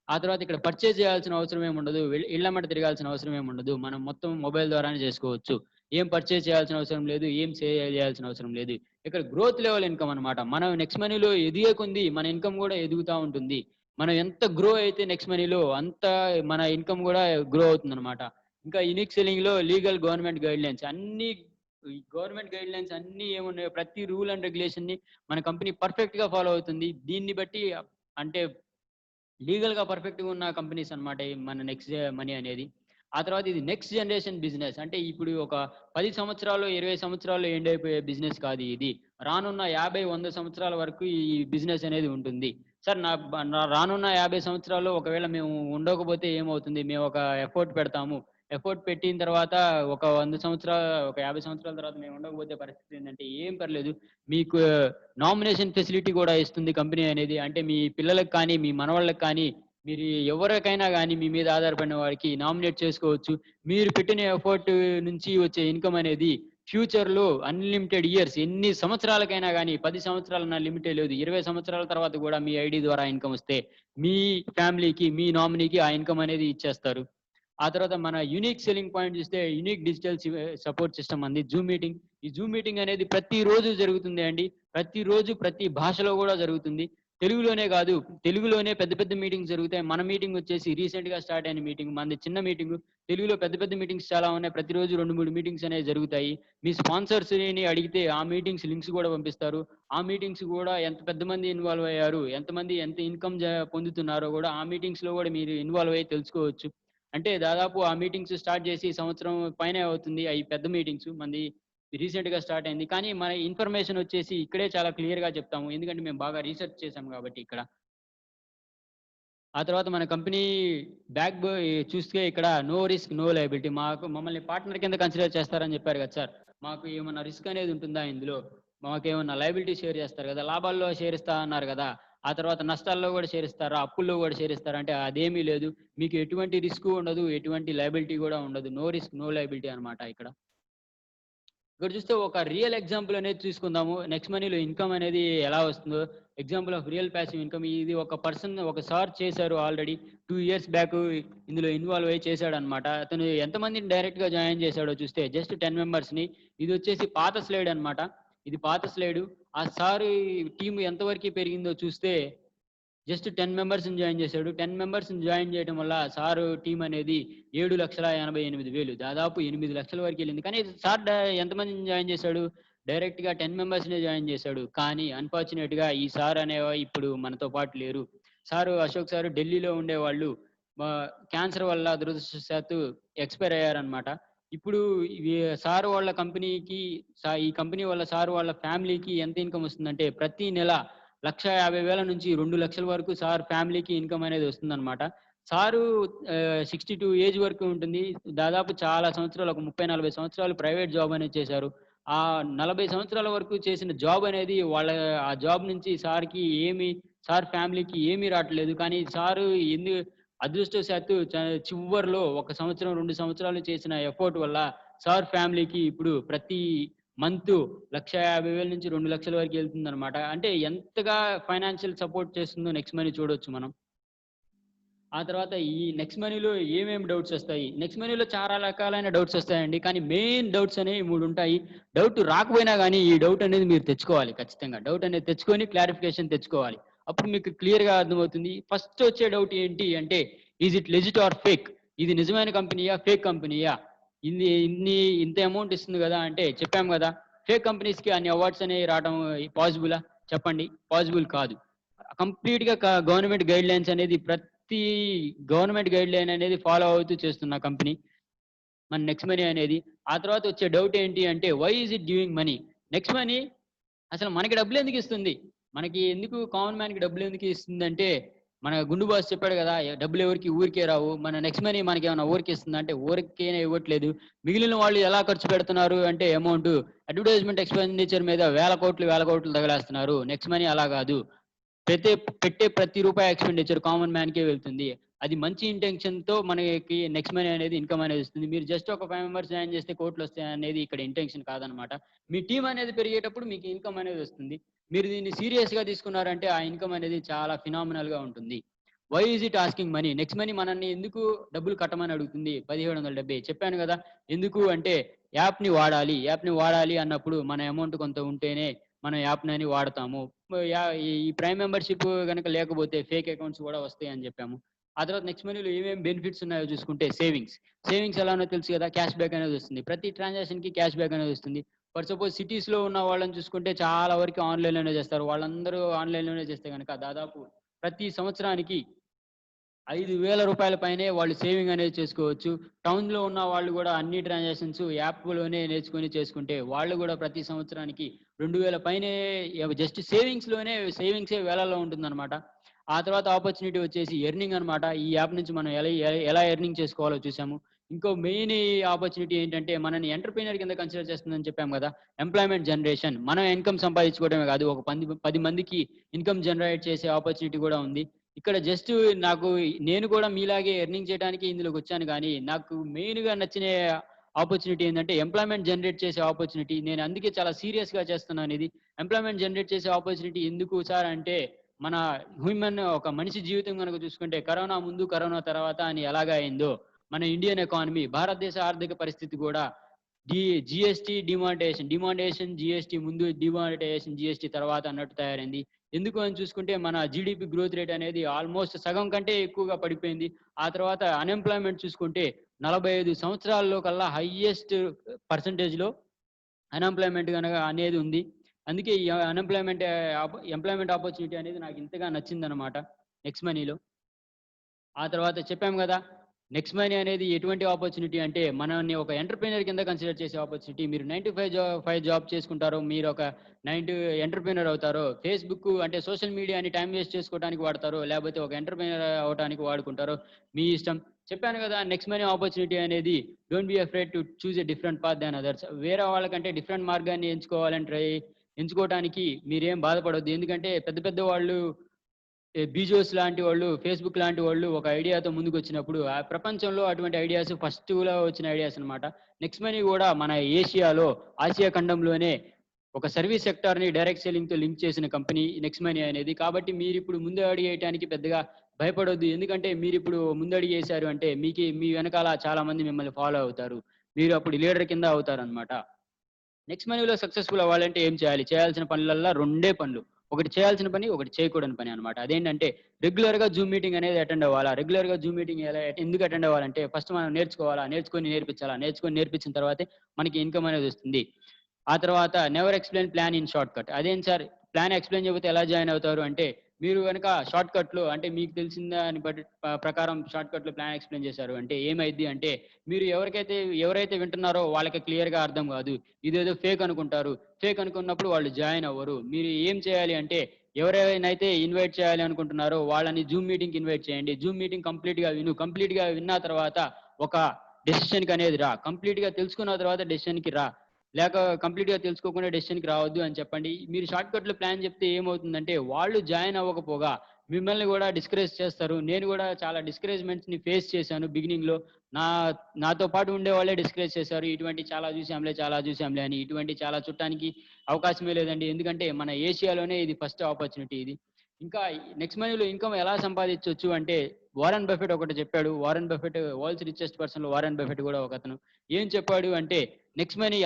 ఆ తర్వాత ఇక్కడ పర్చేజ్ చేయాల్సిన అవసరం ఏముండదు. ఇళ్ళమ్మట తిరగాల్సిన అవసరం ఏముండదు. మనం మొత్తం మొబైల్ ద్వారానే చేసుకోవచ్చు. ఏం పర్చేజ్ చేయాల్సిన అవసరం లేదు. ఏం సేల్ చేయాల్సిన అవసరం లేదు. ఇక్కడ గ్రోత్ లెవెల్ ఇన్‌కమ్ అన్నమాట. మనం నెక్స్ట్ మనీలో ఎదిగే కొంది మన ఇన్‌కమ్ గూడా ఎదుగుతా ఉంటుంది. మనం ఎంత గ్రో అయితే నెక్స్ట్ మనీలో అంత మన ఇన్‌కమ్ గూడా గ్రో అవుతుందన్నమాట. ఇంకా యూనిక్ సెల్లింగ్‌లో గవర్నమెంట్ గైడ్‌లైన్స్ అన్నీ ఈ గవర్నమెంట్ గైడ్‌లైన్స్ అన్నీ ఏమున్నాయో ప్రతి రూల్ అండ్ రెగ్యులేషన్‌ని మన కంపెనీ పర్ఫెక్ట్‌గా ఫాలో అవుతుంది. దీన్ని బట్టి అంటే లీగల్‌గా పర్ఫెక్ట్‌గా ఉన్న కంపెనీస్ అన్నమాట ఈ మన నెక్స్ట్ మనీ అనేది. ఆ తర్వాత ఇది నెక్స్ట్ జనరేషన్ బిజినెస్. అంటే ఇప్పుడు ఒక 10 సంవత్సరాలు, 20 సంవత్సరాల్లో ఎండ్ అయిపోయే బిజినెస్ కాదు ఇది. రానున్న 50, 100 సంవత్సరాల వరకు ఈ బిజినెస్ అనేది ఉంటుంది. సార్ రానున్న 50 సంవత్సరాల్లో ఒకవేళ మేము ఉండకపోతే ఏమవుతుంది? మేము ఒక ఎఫర్ట్ పెడతాము. ఎఫర్ట్ పెట్టిన తర్వాత ఒక 100 సంవత్సరాలు, ఒక 50 సంవత్సరాల తర్వాత మేము ఉండకపోతే పరిస్థితి ఏంటంటే, ఏం పర్లేదు మీకు నామినేషన్ ఫెసిలిటీ కూడా ఇస్తుంది కంపెనీ అనేది. అంటే మీ పిల్లలకి కానీ, మీ మనవళ్ళకి కానీ, మీరు ఎవరికైనా గానీ మీ మీద ఆధారపడిన వారికి నామినేట్ చేసుకోవచ్చు. మీరు పెట్టిన ఎఫర్ట్ నుంచి వచ్చే ఇన్‌కమ్ అనేది ఫ్యూచర్‌లో అన్‌లిమిటెడ్ ఇయర్స్ ఎన్ని సంవత్సరాలకైనా గానీ, 10 సంవత్సరాలన్న లిమిటే లేదు. 20 సంవత్సరాల తర్వాత గూడా మీ ఐడీ ద్వారా ఇన్‌కమ్ వస్తే, మీ ఫ్యామిలీకి, మీ నామినీకి ఆ ఇన్‌కమ్ అనేది ఇచ్చేస్తారు. ఆ తర్వాత మన యూనిక్ సెల్లింగ్ పాయింట్ చూస్తే యూనిక్ డిజిటల్ సపోర్ట్ సిస్టమ్ అంది జూమ్ మీటింగ్. ఈ జూమ్ మీటింగ్ అనేది ప్రతిరోజు జరుగుతుంది అండి. ప్రతిరోజు ప్రతి భాషలో గూడా జరుగుతుంది. తెలుగులోనే గాదు, తెలుగులోనే పెద్ద పెద్ద మీటింగ్స్ జరుగుతాయి. మన మీటింగ్ వచ్చేసి రీసెంట్‌గా స్టార్ట్ అయిన మీటింగ్. మనది చిన్న మీటింగు. తెలుగులో పెద్ద పెద్ద మీటింగ్స్ చాలా ఉన్నాయి. ప్రతిరోజు 2, 3 మీటింగ్స్ అనేవి జరుగుతాయి. మీ స్పాన్సర్స్‌ని అడిగితే ఆ మీటింగ్స్ లింక్స్ గూడా పంపిస్తారు. ఆ మీటింగ్స్ గూడా ఎంత పెద్ద మంది ఇన్వాల్వ్ అయ్యారు, ఎంతమంది ఎంత ఇన్‌కమ్ పొందుతున్నారో గూడా ఆ మీటింగ్స్‌లో గూడా మీరు ఇన్వాల్వ్ అయ్యి తెలుసుకోవచ్చు. అంటే దాదాపు ఆ మీటింగ్స్ స్టార్ట్ చేసి సంవత్సరం పైనే అవుతుంది. అయి పెద్ద మీటింగ్స్. మనది రీసెంట్‌గా స్టార్ట్ అయింది. కానీ మన ఇన్ఫర్మేషన్ వచ్చేసి ఇక్కడే చాలా క్లియర్‌గా చెప్తాము. ఎందుకంటే మేము బాగా రీసెర్చ్ చేసాం కాబట్టి ఇక్కడ. ఆ తర్వాత మన కంపెనీ చూస్తే ఇక్కడ నో రిస్క్, నో లయబిలిటీ. మమ్మల్ని పార్ట్నర్ కింద కన్సిడర్ చేస్తారని చెప్పారు కదా సార్! మాకు ఏమన్నా రిస్క్ అనేది ఉంటుందా ఇందులో? మాకేమన్నా లయబిలిటీ షేర్ చేస్తారు కదా! లాభాల్లో షేర్ ఇస్తా అన్నారు కదా! ఆ తర్వాత నష్టాల్లో కూడా షేర్ ఇస్తారా? అప్పుల్లో కూడా షేర్ ఇస్తారా? అంటే అదేమీ లేదు. మీకు ఎటువంటి రిస్కు ఉండదు. ఎటువంటి లయబిలిటీ కూడా ఉండదు. నో రిస్క్, నో లయబిలిటీ అన్నమాట ఇక్కడ. ఇక్కడ చూస్తే ఒక రియల్ ఎగ్జాంపుల్ అనేది తీసుకుందాము. నెక్స్ట్ మనీలో ఇన్‌కమ్ అనేది ఎలా వస్తుందో, example of real passive income ఇది ఒక పర్సన్ ఒక సార్ చేశారు ఆల్రెడీ 2 ఇయర్స్ బ్యాక్ ఇందులో ఇన్వాల్వ్ అయ్యి చేశాడన్నమాట. అతను ఎంతమందిని డైరెక్ట్‌గా జాయిన్ చేశాడో చూస్తే జస్ట్ 10 మెంబర్స్‌ని. ఇదొచ్చేసి పాత స్లైడ్ అన్నమాట. ఇది పాత స్లైడు. ఆ సారు టీమ్ ఎంతవరకి పెరిగిందో చూస్తే జస్ట్ 10 మెంబర్స్‌ని జాయిన్ చేశాడు. 10 మెంబర్స్‌ని జాయిన్ చేయడం వల్ల సారు టీమ్ అనేది 7,88,000 దాదాపు 8,00,000 వరకెళ్ళింది. కానీ సార్ ఎంతమందిని జాయిన్ చేశాడు? డైరెక్ట్‌గా 10 మెంబర్స్‌నే జాయిన్ చేశాడు. కానీ అన్‌ఫార్చునేట్‌గా ఈ సార్ ఇప్పుడు మనతో పాటు లేరు. అశోక్ సారు ఢిల్లీలో ఉండేవాళ్ళు. క్యాన్సర్ వల్ల దురదృష్టవశాత్తు ఎక్స్‌పైర్ అయ్యారన్నమాట. ఇప్పుడు ఇవి సార్ వాళ్ళ కంపెనీకి ఈ కంపెనీ వల్ల సార్ వాళ్ళ ఫ్యామిలీకి ఎంత ఇన్‌కమ్ వస్తుందంటే ప్రతి నెల 1,50,000 నుంచి 2,00,000 వరకు సార్ ఫ్యామిలీకి ఇన్‌కమ్ అనేది వస్తుందన్నమాట. సారు 62 ఏజ్ వరకు ఉంటుంది. దాదాపు చాలా సంవత్సరాలు ఒక 30, 40 సంవత్సరాలు ప్రైవేట్ జాబ్ అనేది చేశారు. ఆ 40 సంవత్సరాల వరకు చేసిన జాబ్ అనేది ఆ జాబ్ నుంచి సార్ ఫ్యామిలీకి ఏమీ రాట్లేదు. కానీ సారు ఎందు అదృష్టవశాత్తు చివరిలో 1 సంవత్సరం, 2 సంవత్సరాలు చేసిన ఎఫర్ట్ వల్ల సార్ ఫ్యామిలీకి ఇప్పుడు ప్రతి మంతు 1,50,000 నుంచి 2,00,000 వరకు ఎళ్తుందనమాట. అంటే ఎంతగా ఫైనాన్షియల్ సపోర్ట్ చేస్తుందో నెక్స్ట్ మనీ చూడొచ్చు మనం. ఆ తర్వాత ఈ నెక్స్ట్ మనీలో ఏమేమి డౌట్స్ ఒస్తాయి? నెక్స్ట్ మనీలో చాలా రకాలైన డౌట్స్ ఒస్తాయండి. కానీ మెయిన్ డౌట్స్ అనేవి 3 ఉంటాయి. డౌట్ రాకపోయినా గానీ ఈ డౌట్ అనేది మీరు తెచ్చుకోవాలి ఖచ్చితంగా. డౌట్ అనేది తెచ్చుకొని క్లారిఫికేషన్ తెచ్చుకోవాలి. అప్పుడు మీకు క్లియర్‌గా అర్థమవుతుంది. ఫస్ట్ వచ్చే డౌట్ ఏంటి అంటే is it legit or fake? ఇది నిజమైన కంపెనీయా? ఫేక్ కంపెనీయా? ఇంత అమౌంట్ ఇస్తుంది గదా! అంటే చెప్పాం గదా! ఫేక్ కంపెనీస్‌కి అన్ని అవార్డ్స్ అనేవి రావడం పాసిబులా? చెప్పండి. పాసిబుల్ కాదు. కంప్లీట్‌గా గవర్నమెంట్ గైడ్‌లైన్స్ అనేది ప్రతి గవర్నమెంట్ గైడ్‌లైన్ అనేది ఫాలో అవుతూ చేస్తున్న కంపెనీ. మన నెక్స్ట్ మనీ అనేది. ఆ తర్వాత వచ్చే డౌట్ ఏంటి అంటే why is it giving money? Next money అసలు మనకి డబ్బులెందుకిస్తుంది? మనకి ఎందుకు కామన్ మ్యాన్‌కి డబ్బులెందుకు ఇస్తుందంటే, మన గుండు బాస్ చెప్పాడు గదా! డబ్బులెవరికీ ఊరికే రావు. మన నెక్స్ట్ మనీ మనకేమన్నా ఊరికే ఇస్తుందా అంటే, ఊరికేనే ఇవ్వట్లేదు. మిగిలిన వాళ్ళు ఎలా ఖర్చు పెడుతున్నారు అంటే అమౌంటు అడ్వర్టైజ్‌మెంట్ ఎక్స్‌పెండిచర్ మీద వేల కోట్లు, వేల కోట్లు తగలేస్తున్నారు. నెక్స్ట్ మనీ అలా గాదు. పెట్టే పెట్టే ప్రతి రూపాయి ఎక్స్‌పెండిచర్ కామన్ మ్యాన్‌కే వెళ్తుంది. అది మంచి ఇంటెన్షన్‌తో మనకి నెక్స్ట్ మనీ అనేది ఇన్‌కమ్ అనేది వస్తుంది. మీరు జస్ట్ ఒక 5 మెంబర్స్ జాయిన్ చేస్తే కోట్లొస్తాయనేది ఇక్కడ ఇంటెన్షన్ కాదనమాట. మీ టీమ్ అనేది పెరిగేటప్పుడు మీకు ఇన్‌కమ్ అనేది వస్తుంది. మీరు దీన్ని సీరియస్‌గా తీసుకున్నారంటే ఆ ఇన్‌కమ్ అనేది చాలా ఫినామినల్‌గా ఉంటుంది. Why is it asking money? Next money మనల్ని ఎందుకు డబ్బులు కట్టమని అడుగుతుంది? 1770 చెప్పాను గదా! ఎందుకు అంటే యాప్‌ని వాడాలి అన్నప్పుడు మన అమౌంట్ కొంత ఉంటేనే మనం యాప్‌నని వాడతాము. ఈ ప్రైమ్ మెంబర్‌షిప్ గనక లేకపోతే ఫేక్ అకౌంట్స్ గూడా వస్తాయని జెప్పాము. ఆ తర్వాత నెక్స్ట్ మనీలో ఏమేమి బెనిఫిట్స్ ఉన్నాయో చూసుకుంటే సేవింగ్స్. సేవింగ్స్ ఎలానో తెలుసు గదా! క్యాష్ బ్యాక్ అనేది వస్తుంది. ప్రతి ట్రాన్సాక్షన్‌కి క్యాష్ బ్యాక్ అనేది వస్తుంది. ఫర్ సపోజ్ సిటీస్‌లో ఉన్న వాళ్ళని చూసుకుంటే చాలా వరకు ఆన్‌లైన్‌లోనే చేస్తారు. వాళ్ళందరూ ఆన్‌లైన్‌లోనే చేస్తే గనక దాదాపు ప్రతి సంవత్సరానికి రూ. 5,000 పైనే వాళ్ళు సేవింగ్ అనేది చేసుకోవచ్చు. టౌన్‌లో ఉన్న వాళ్ళు గూడా అన్ని ట్రాన్సాక్షన్స్ యాప్‌లోనే నేర్చుకొని చేసుకుంటే, వాళ్ళు గూడా ప్రతి సంవత్సరానికి 2,000 పైనే జస్ట్ సేవింగ్సే వేలల్లో ఉంటుందన్నమాట. ఆ తర్వాత ఆపర్చునిటీ వచ్చేసి ఎర్నింగ్ అన్నమాట. ఈ యాప్ నుంచి మనం ఎలా ఎర్నింగ్ చేసుకోవాలో చూసాము. ఇంకో మెయిన్ ఆపర్చునిటీ ఏంటంటే మనని ఎంటర్‌ప్రెన్యూర్ కింద కన్సిడర్ చేస్తుందని చెప్పాం కదా! Employment generation. మనం ఇన్‌కమ్ సంపాదించుకోవడమే కాదు. ఒక 10 మందికి ఇన్‌కమ్ జనరేట్ చేసే ఆపర్చునిటీ కూడా ఉంది. ఇక్కడ జస్ట్ నాకు నేను కూడా మీలాగే ఎర్నింగ్ చేయడానికి ఇందులోకొచ్చాను గానీ, నాకు మెయిన్‌గా నచ్చిన ఆపర్చునిటీ ఏందంటే ఎంప్లాయ్‌మెంట్ జనరేట్ చేసే ఆపర్చునిటీ. నేను అందుకే చాలా సీరియస్‌గా చేస్తున్నానిది. ఎంప్లాయ్‌మెంట్ జనరేట్ చేసే ఆపర్చునిటీ ఎందుకు సార్ అంటే, మన ఒక మనిషి జీవితం గనుక చూసుకుంటే కరోనా ముందు, కరోనా తర్వాత అని ఎలాగా అయిందో, మన ఇండియన్ ఎకానమీ, భారతదేశ ఆర్థిక పరిస్థితి గూడా జీఎస్టీ డిమానిటైజేషన్ జీఎస్టీ ముందు, డిమానిటైజేషన్ జీఎస్టీ తర్వాత అన్నట్టు తయారైంది. ఎందుకు అని చూసుకుంటే మన జీడీపీ గ్రోత్ రేట్ అనేది ఆల్‌మోస్ట్ సగం కంటే ఎక్కువగా పడిపోయింది. ఆ తర్వాత అన్‌ఎంప్లాయ్‌మెంట్ చూసుకుంటే 45 సంవత్సరాల్లో కల్లా హైయెస్ట్ పర్సెంటేజ్‌లో అన్‌ఎంప్లాయ్‌మెంట్ గనక అనేది ఉంది. అందుకే ఈ ఎంప్లాయ్‌మెంట్ ఆపర్చునిటీ అనేది నాకు ఇంతగా నచ్చిందనమాట నెక్స్ట్ మనీలో. ఆ తర్వాత చెప్పాము గదా! నెక్స్ట్ మనీ అనేది ఎటువంటి ఆపర్చునిటీ అంటే, మనల్ని ఒక ఎంటర్‌ప్రెన్యూర్ కింద కన్సిడర్ చేసే ఆపర్చునిటీ. మీరు 9-5 జాబ్ చేసుకుంటారో, మీరొక 9 ఎంటర్‌ప్రెన్యూర్ అవుతారో, ఫేస్‌బుక్ అంటే సోషల్ మీడియాని టైమ్ వేస్ట్ చేసుకోవడానికి వాడతారో, లేపోతే ఒక ఎంటర్‌ప్రెన్యూర్ అవ్వటానికి వాడుకుంటారో, మీ ఇష్టం. చెప్పాను గదా! నెక్స్ట్ మనీ ఆపర్చునిటీ అనేది don't be afraid to choose a different path than others. వేరే వాళ్ళకంటే డిఫరెంట్ మార్గాన్ని ఎంచుకోవటానికి మీరేం బాధపడొద్దు. ఎందుకంటే పెద్ద పెద్ద వాళ్ళు బీజోస్ లాంటి వాళ్ళు, ఫేస్‌బుక్ లాంటి వాళ్ళు ఒక ఐడియాతో ముందుకొచ్చినప్పుడు, ఆ ప్రపంచంలో అటువంటి ఐడియాస్ ఫస్ట్‌లో వచ్చిన ఐడియాస్ అన్నమాట. నెక్స్ట్ మనీ గూడా మన ఆసియా ఖండంలోనే ఒక సర్వీస్ సెక్టార్‌ని డైరెక్ట్ సెల్లింగ్‌తో లింక్ చేసిన కంపెనీ నెక్స్ట్ మనీ అనేది. కాబట్టి మీరిప్పుడు ముందు అడుగేయటానికి పెద్దగా భయపడొద్దు. ఎందుకంటే మీరిప్పుడు ముందడుగేశారు అంటే మీ వెనకాల చాలా మంది మిమ్మల్ని ఫాలో అవుతారు. మీరు అప్పుడు లీడర్ కింద అవుతారన్నమాట. నెక్స్ట్ మనీలో సక్సెస్‌ఫుల్ అవ్వాలంటే ఏం చేయాలి? చేయాల్సిన పనులల్లా రెండే పనులు. ఒకటి చేయాల్సిన పని, ఒకటి చేయకూడని పని అన్నమాట. అదేంటంటే రెగ్యులర్‌గా జూమ్ మీటింగ్ అనేది అటెండ్ అవ్వాలా. రెగ్యులర్‌గా జూమ్ మీటింగ్ ఎందుకు అటెండ్ అవ్వాలంటే ఫస్ట్ మనం నేర్చుకోవాలా. నేర్చుకొని నేర్పించాలా. నేర్చుకొని నేర్పించిన తర్వాతే మనకి ఇన్‌కమ్ అనేది వస్తుంది. ఆ తర్వాత never explain plan in short cut. అదేంటి సార్ ప్లాన్ ఎక్స్‌ప్లెయిన్ చేయకపోతే ఎలా జాయిన్ అవుతారు అంటే, మీరు గనక షార్ట్ కట్‌లో అంటే మీకు తెలిసిన దాన్ని బట్టి ప్రకారం షార్ట్ కట్‌లో ప్లాన్ ఎక్స్‌ప్లెయిన్ చేశారు అంటే ఏమైద్ది అంటే, మీరు ఎవరైతే వింటున్నారో వాళ్ళకి క్లియర్‌గా అర్థం కాదు. ఇదేదో ఫేక్ అనుకుంటారు. ఫేక్ అనుకున్నప్పుడు వాళ్ళు జాయిన్ అవ్వరు. మీరు ఏం చేయాలి అంటే, ఎవరెవరినైతే ఇన్వైట్ చేయాలి అనుకుంటున్నారో వాళ్ళని జూమ్ మీటింగ్‌కి ఇన్వైట్ చేయండి. జూమ్ మీటింగ్ కంప్లీట్‌గా విను. కంప్లీట్‌గా విన్న తర్వాత ఒక డెసిషన్‌కనేది రా. కంప్లీట్‌గా తెలుసుకున్న తర్వాత డెసిషన్‌కి రా. కంప్లీట్‌గా తెలుసుకోకుండా డెసిషన్‌కి రావద్దు అని చెప్పండి. మీరు షార్ట్‌కట్‌లో ప్లాన్ చెప్తే ఏమవుతుందంటే, వాళ్ళు జాయిన్ అవ్వకపోగా మిమ్మల్ని గూడా డిస్కరేజ్ చేస్తారు. నేను గూడా చాలా డిస్కరేజ్‌మెంట్స్‌ని ఫేస్ చేశాను బిగినింగ్‌లో. నా నాతో పాటు ఉండేవాళ్ళే డిస్కరేజ్ చేశారు. ఇటువంటి చాలా జూసాంలే అని. ఇటువంటి చాలా చుట్టానికి అవకాశమే లేదండి. ఎందుకంటే మన ఏషియాలోనే ఇది ఫస్ట్ ఆపర్చునిటీ ఇది. ఇంకా నెక్స్ట్ మనీలో ఇన్‌కమ్ ఎలా సంపాదించొచ్చు అంటే, వారెన్ బఫెట్ ఒకటి చెప్పాడు. వారెన్ బఫెట్ వరల్డ్స్ రిచెస్ట్ పర్సన్‌లో వారెన్ బఫెట్ గూడా ఒకతను. ఏం చెప్పాడు అంటే,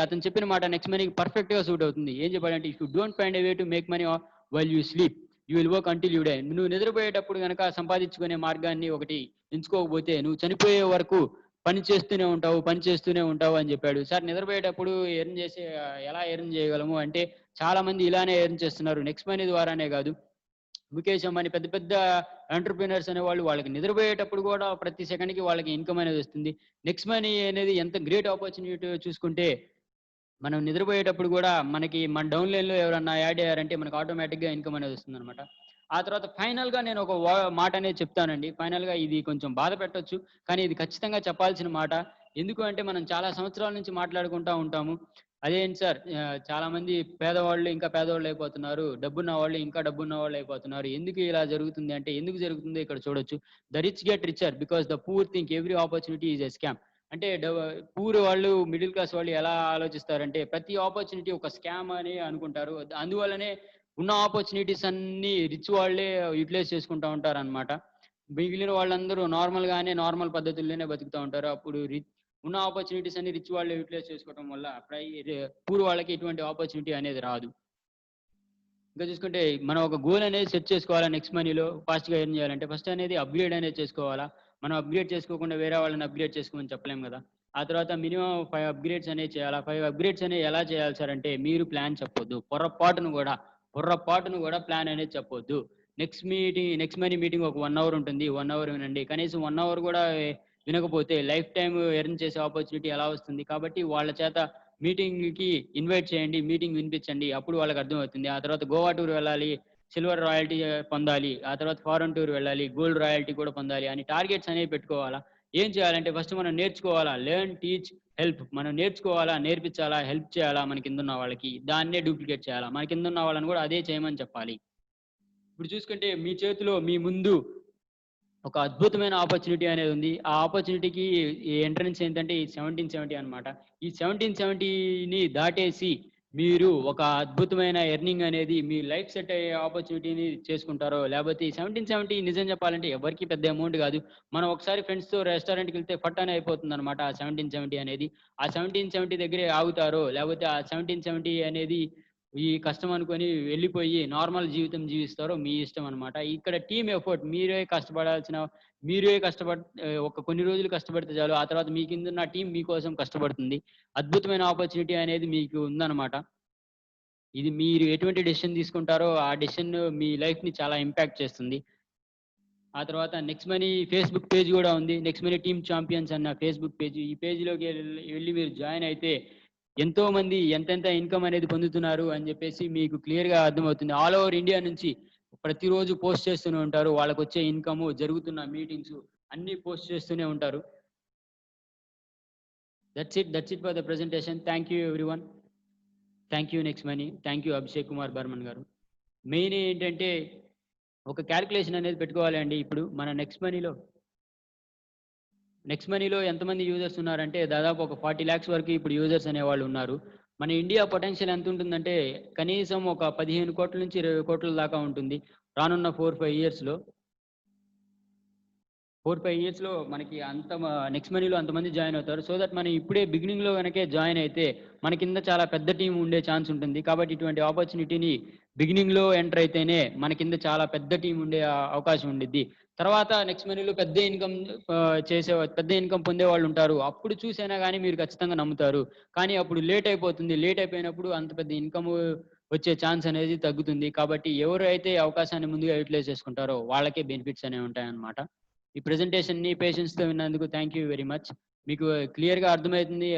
అతను చెప్పిన మాట నెక్స్ట్ మనీకి పర్ఫెక్ట్‌గా సూట్ అవుతుంది. ఏం చెప్పాడంటే, if you don't find a way to make money while you sleep, you will work until you die. నువ్వు నిద్రపోయేటప్పుడు గనక సంపాదించుకునే మార్గాన్ని ఒకటి ఎంచుకోకపోతే, నువ్వు చనిపోయే వరకు పని చేస్తూనే ఉంటావు అని చెప్పాడు. సార్ నిద్రపోయేటప్పుడు ఎలా ఎర్న్ చేయగలము అంటే, చాలా మంది ఇలానే ఎర్న్ చేస్తున్నారు. నెక్స్ట్ మనీ ద్వారానే కాదు. ముఖేష్ అంబానీ పెద్ద పెద్ద ఎంటర్‌ప్రెన్యూర్స్ అనేవాళ్ళు వాళ్ళకి నిద్రపోయేటప్పుడు గూడా ప్రతి సెకండ్‌కి వాళ్ళకి ఇన్‌కమ్ అనేది వస్తుంది. నెక్స్ట్ మనీ అనేది ఎంత గ్రేట్ ఆపర్చునిటీ చూసుకుంటే, మనం నిద్రపోయేటప్పుడు గూడా మన డౌన్ లైన్‌లో ఎవరన్నా యాడ్ అయ్యారంటే మనకు ఆటోమేటిక్‌గా ఇన్‌కమ్ అనేది వస్తుందనమాట. ఆ తర్వాత ఫైనల్‌గా నేను ఒక మాట అనేది చెప్తానండి. ఫైనల్‌గా ఇది కొంచెం బాధ పెట్టొచ్చు. కానీ ఇది ఖచ్చితంగా చెప్పాల్సిన మాట. ఎందుకు అంటే మనం చాలా సంవత్సరాల నుంచి మాట్లాడుకుంటా ఉంటాము. అదేంటి సార్ చాలామంది పేదవాళ్ళు ఇంకా పేదవాళ్ళయిపోతున్నారు. డబ్బున్న వాళ్ళు ఇంకా డబ్బున్న వాళ్ళయిపోతున్నారు. ఎందుకు ఇలా జరుగుతుంది అంటే ఎందుకు జరుగుతుందో ఇక్కడ చూడొచ్చు. The rich get richer because the poor think every opportunity is a scam. అంటే పూర్ వాళ్ళు, మిడిల్ క్లాస్ వాళ్ళు ఎలా ఆలోచిస్తారంటే ప్రతి ఆపర్చునిటీ ఒక స్కామ్ అని అనుకుంటారు. అందువల్లనే ఉన్న ఆపర్చునిటీస్ అన్నీ రిచ్ వాళ్ళే యుటిలైజ్ చేసుకుంటా ఉంటారనమాట. మిగిలిన వాళ్ళందరూ నార్మల్ పద్ధతుల్లోనే బతుకుతా ఉంటారు. అప్పుడు ఉన్న ఆపర్చునిటీస్ అన్ని రిచ్ వాళ్ళే యుటిలైజ్ చేసుకోవడం వల్ల పూర్ వాళ్ళకి ఎటువంటి ఆపర్చునిటీ అనేది రాదు. ఇంకా చూసుకుంటే మనం ఒక గోల్ అనేది సెట్ చేసుకోవాలా నెక్స్ట్ మనీలో ఫాస్ట్‌గా ఎర్న్ చేయాలంటే ఫస్ట్ అనేది అప్‌గ్రేడ్ అనేది చేసుకోవాలా. మనం అప్‌గ్రేడ్ చేసుకోకుండా వేరే వాళ్ళని అప్‌గ్రేడ్ చేసుకోమని చెప్పలేం గదా! ఆ తర్వాత మినిమమ్ 5 అప్‌గ్రేడ్స్ అనేవి చేయాలా. 5 అప్‌గ్రేడ్స్ అనేవి ఎలా చేయాలి సార్ అంటే మీరు ప్లాన్ చెప్పొద్దు. పొర్రపాటును గూడా ప్లాన్ అనేది చెప్పొద్దు. నెక్స్ట్ మనీ మీటింగ్ ఒక 1 అవర్ ఉంటుంది. 1 అవర్ వినండి. కనీసం 1 అవర్ గూడా వినకపోతే లైఫ్ టైమ్ ఎర్న్ చేసే ఆపర్చునిటీ ఎలా వస్తుంది? కాబట్టి వాళ్ళ చేత మీటింగ్‌కి ఇన్వైట్ చేయండి. మీటింగ్ వినిపించండి. అప్పుడు వాళ్ళకి అర్థమవుతుంది. ఆ తర్వాత గోవా టూర్ వెళ్ళాలి. సిల్వర్ రాయల్టీ పొందాలి. ఆ తర్వాత ఫారెన్ టూర్ వెళ్ళాలి. గోల్డ్ రాయల్టీ కూడా పొందాలి అని టార్గెట్స్ అనేవి పెట్టుకోవాలా. ఏం చేయాలంటే ఫస్ట్ మనం నేర్చుకోవాలా. Learn, teach, help. మనం నేర్చుకోవాలా, నేర్పించాలా, హెల్ప్ చేయాలా మన కిందున్న వాళ్ళకి. దాన్నే డూప్లికేట్ చేయాలా. మన కిందున్న వాళ్ళని కూడా అదే చేయమని చెప్పాలి. ఇప్పుడు చూసుకుంటే మీ చేతిలో మీ ముందు ఒక అద్భుతమైన ఆపర్చునిటీ అనేది ఉంది. ఆ ఆపర్చునిటీకి ఎంట్రన్స్ ఏంటంటే ఈ 1770 అన్నమాట. ఈ 1770ని దాటేసి మీరు ఒక అద్భుతమైన ఎర్నింగ్ అనేది మీ లైఫ్ సెట్ అయ్యే ఆపర్చునిటీని చేసుకుంటారో, లేపోతే ఈ 1770 నిజం చెప్పాలంటే ఎవరికీ పెద్ద అమౌంట్ గాదు. మనం ఒకసారి ఫ్రెండ్స్‌తో రెస్టారెంట్‌కెళ్తే ఫట్ అని అయిపోతుందన్నమాట ఆ 1770 అనేది. ఆ 1770 దగ్గరే ఆగుతారో, లేపోతే ఆ 1770 అనేది ఈ కష్టం అనుకోని వెళ్ళిపోయి నార్మల్ జీవితం జీవిస్తారో మీ ఇష్టం అన్నమాట. ఇక్కడ టీమ్ ఎఫర్ట్ మీరే ఒక కొన్ని రోజులు కష్టపడితే చాలు. ఆ తర్వాత మీ కిందున్న టీమ్ మీకోసం కష్టపడుతుంది. అద్భుతమైన ఆపర్చునిటీ అనేది మీకు ఉందన్నమాట. ఇది మీరు ఎటువంటి డెసిషన్ తీసుకుంటారో ఆ డెసిషన్ మీ లైఫ్‌ని చాలా ఇంపాక్ట్ చేస్తుంది. ఆ తర్వాత నెక్స్ట్ మనీ ఫేస్‌బుక్ పేజ్ గూడా ఉంది. నెక్స్ట్ మనీ టీమ్ చాంపియన్స్ అన్న ఫేస్‌బుక్ పేజ్. ఈ పేజ్‌లోకి వెళ్లి మీరు జాయిన్ అయితే ఎంతోమంది ఎంతెంత ఇన్‌కమ్ అనేది పొందుతున్నారు అని జెప్పేసి మీకు క్లియర్‌గా అర్థమవుతుంది. ఆల్ ఓవర్ ఇండియా నుంచి ప్రతిరోజు పోస్ట్ చేస్తూనే ఉంటారు. వాళ్ళకొచ్చే ఇన్‌కము, జరుగుతున్న మీటింగ్సు అన్నీ పోస్ట్ చేస్తూనే ఉంటారు. That's it for the presentation. Thank you everyone. Thank you next money. Thank you Abhishek Kumar Barman గారు. మెయిన్ ఏంటంటే ఒక కాలిక్యులేషన్ అనేది పెట్టుకోవాలి అండి. ఇప్పుడు మన నెక్స్ట్ మనీలో ఎంతమంది యూజర్స్ ఉన్నారంటే దాదాపు ఒక 40,00,000 వరకు ఇప్పుడు యూజర్స్ అనేవాళ్ళు ఉన్నారు. మన ఇండియా పొటెన్షియల్ ఎంతుంటుందంటే కనీసం ఒక 15,00,00,000-20,00,00,000 దాకా ఉంటుంది. రానున్న 4, 5 ఇయర్స్‌లో. 4, 5 ఇయర్స్‌లో మనకి నెక్స్ట్ మనీలో అంతమంది జాయిన్ అవుతారు. సో దట్ మనం ఇప్పుడే బిగినింగ్‌లో గనకే జాయిన్ అయితే మన కింద చాలా పెద్ద టీమ్ ఉండే ఛాన్స్ ఉంటుంది. కాబట్టి ఇటువంటి ఆపర్చునిటీని బిగినింగ్‌లో ఎంటర్ అయితేనే మన కింద చాలా పెద్ద టీమ్ ఉండే అవకాశం ఉండిద్ది. తర్వాత నెక్స్ట్ మనీలో పెద్ద ఇన్‌కమ్ పొందేవాళ్ళుంటారు. అప్పుడు చూసైనా గాని మీరు ఖచ్చితంగా నమ్ముతారు. కానీ అప్పుడు లేట్ అయిపోతుంది. లేట్ అయిపోయినప్పుడు అంత పెద్ద ఇన్‌కమ్ వచ్చే ఛాన్స్ అనేది తగ్గుతుంది. కాబట్టి ఎవరైతే అవకాశాన్ని ముందుగా యుటిలైజ్ చేసుకుంటారో వాళ్ళకే బెనిఫిట్స్ అనేవి ఉంటాయన్నమాట. ఈ ప్రెజెంటేషన్‌ని పేషెన్స్‌తో విన్నందుకు థాంక్ యూ వెరీ మచ్. మీకు క్లియర్‌గా అర్థమైంది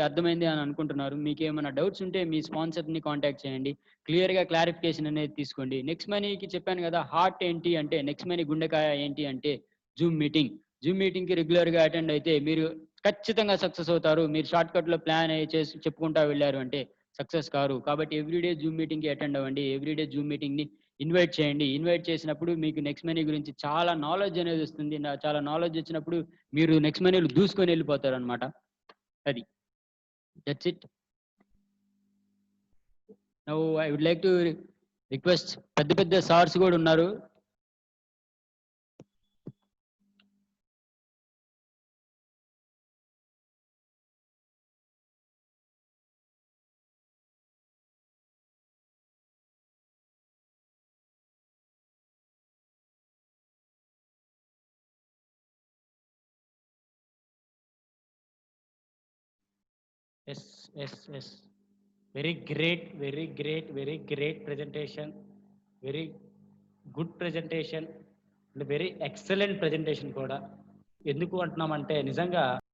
అని అనుకుంటున్నారు. మీకేమైనా డౌట్స్ ఉంటే మీ స్పాన్సర్‌ని కాంటాక్ట్ చేయండి. క్లియర్‌గా క్లారిఫికేషన్ అనేది తీసుకోండి. నెక్స్ట్ మనీకి చెప్పాను గదా! హార్ట్ ఏంటి అంటే నెక్స్ట్ మనీ గుండెకాయ ఏంటి అంటే జూమ్ మీటింగ్. జూమ్ మీటింగ్‌కి రెగ్యులర్‌గా అటెండ్ అయితే మీరు ఖచ్చితంగా సక్సెస్ అవుతారు. మీరు షార్ట్‌కట్‌లో ప్లాన్ చేసి చెప్పుకుంటా వెళ్లారు అంటే సక్సెస్ కారు. కాబట్టి ఎవ్రీడే జూమ్ మీటింగ్‌కి అటెండ్ అవ్వండి. ఎవ్రీడే జూమ్ మీటింగ్‌ని ఇన్వైట్ చేయండి. ఇన్వైట్ చేసినప్పుడు మీకు నెక్స్ట్ మనీ గురించి చాలా నాలెడ్జ్ అనేది వస్తుంది. చాలా నాలెడ్జ్ వచ్చినప్పుడు మీరు నెక్స్ట్ మనీలో దూసుకొని వెళ్ళిపోతారనమాట. అది. That's it. Now I would like to request పెద్ద పెద్ద సార్స్ గూడా ఉన్నారు. Yes, yes, yes. Very great, very great, very great presentation. Very good presentation and very excellent presentation కూడా. ఎందుకు అంటున్నామంటే నిజంగా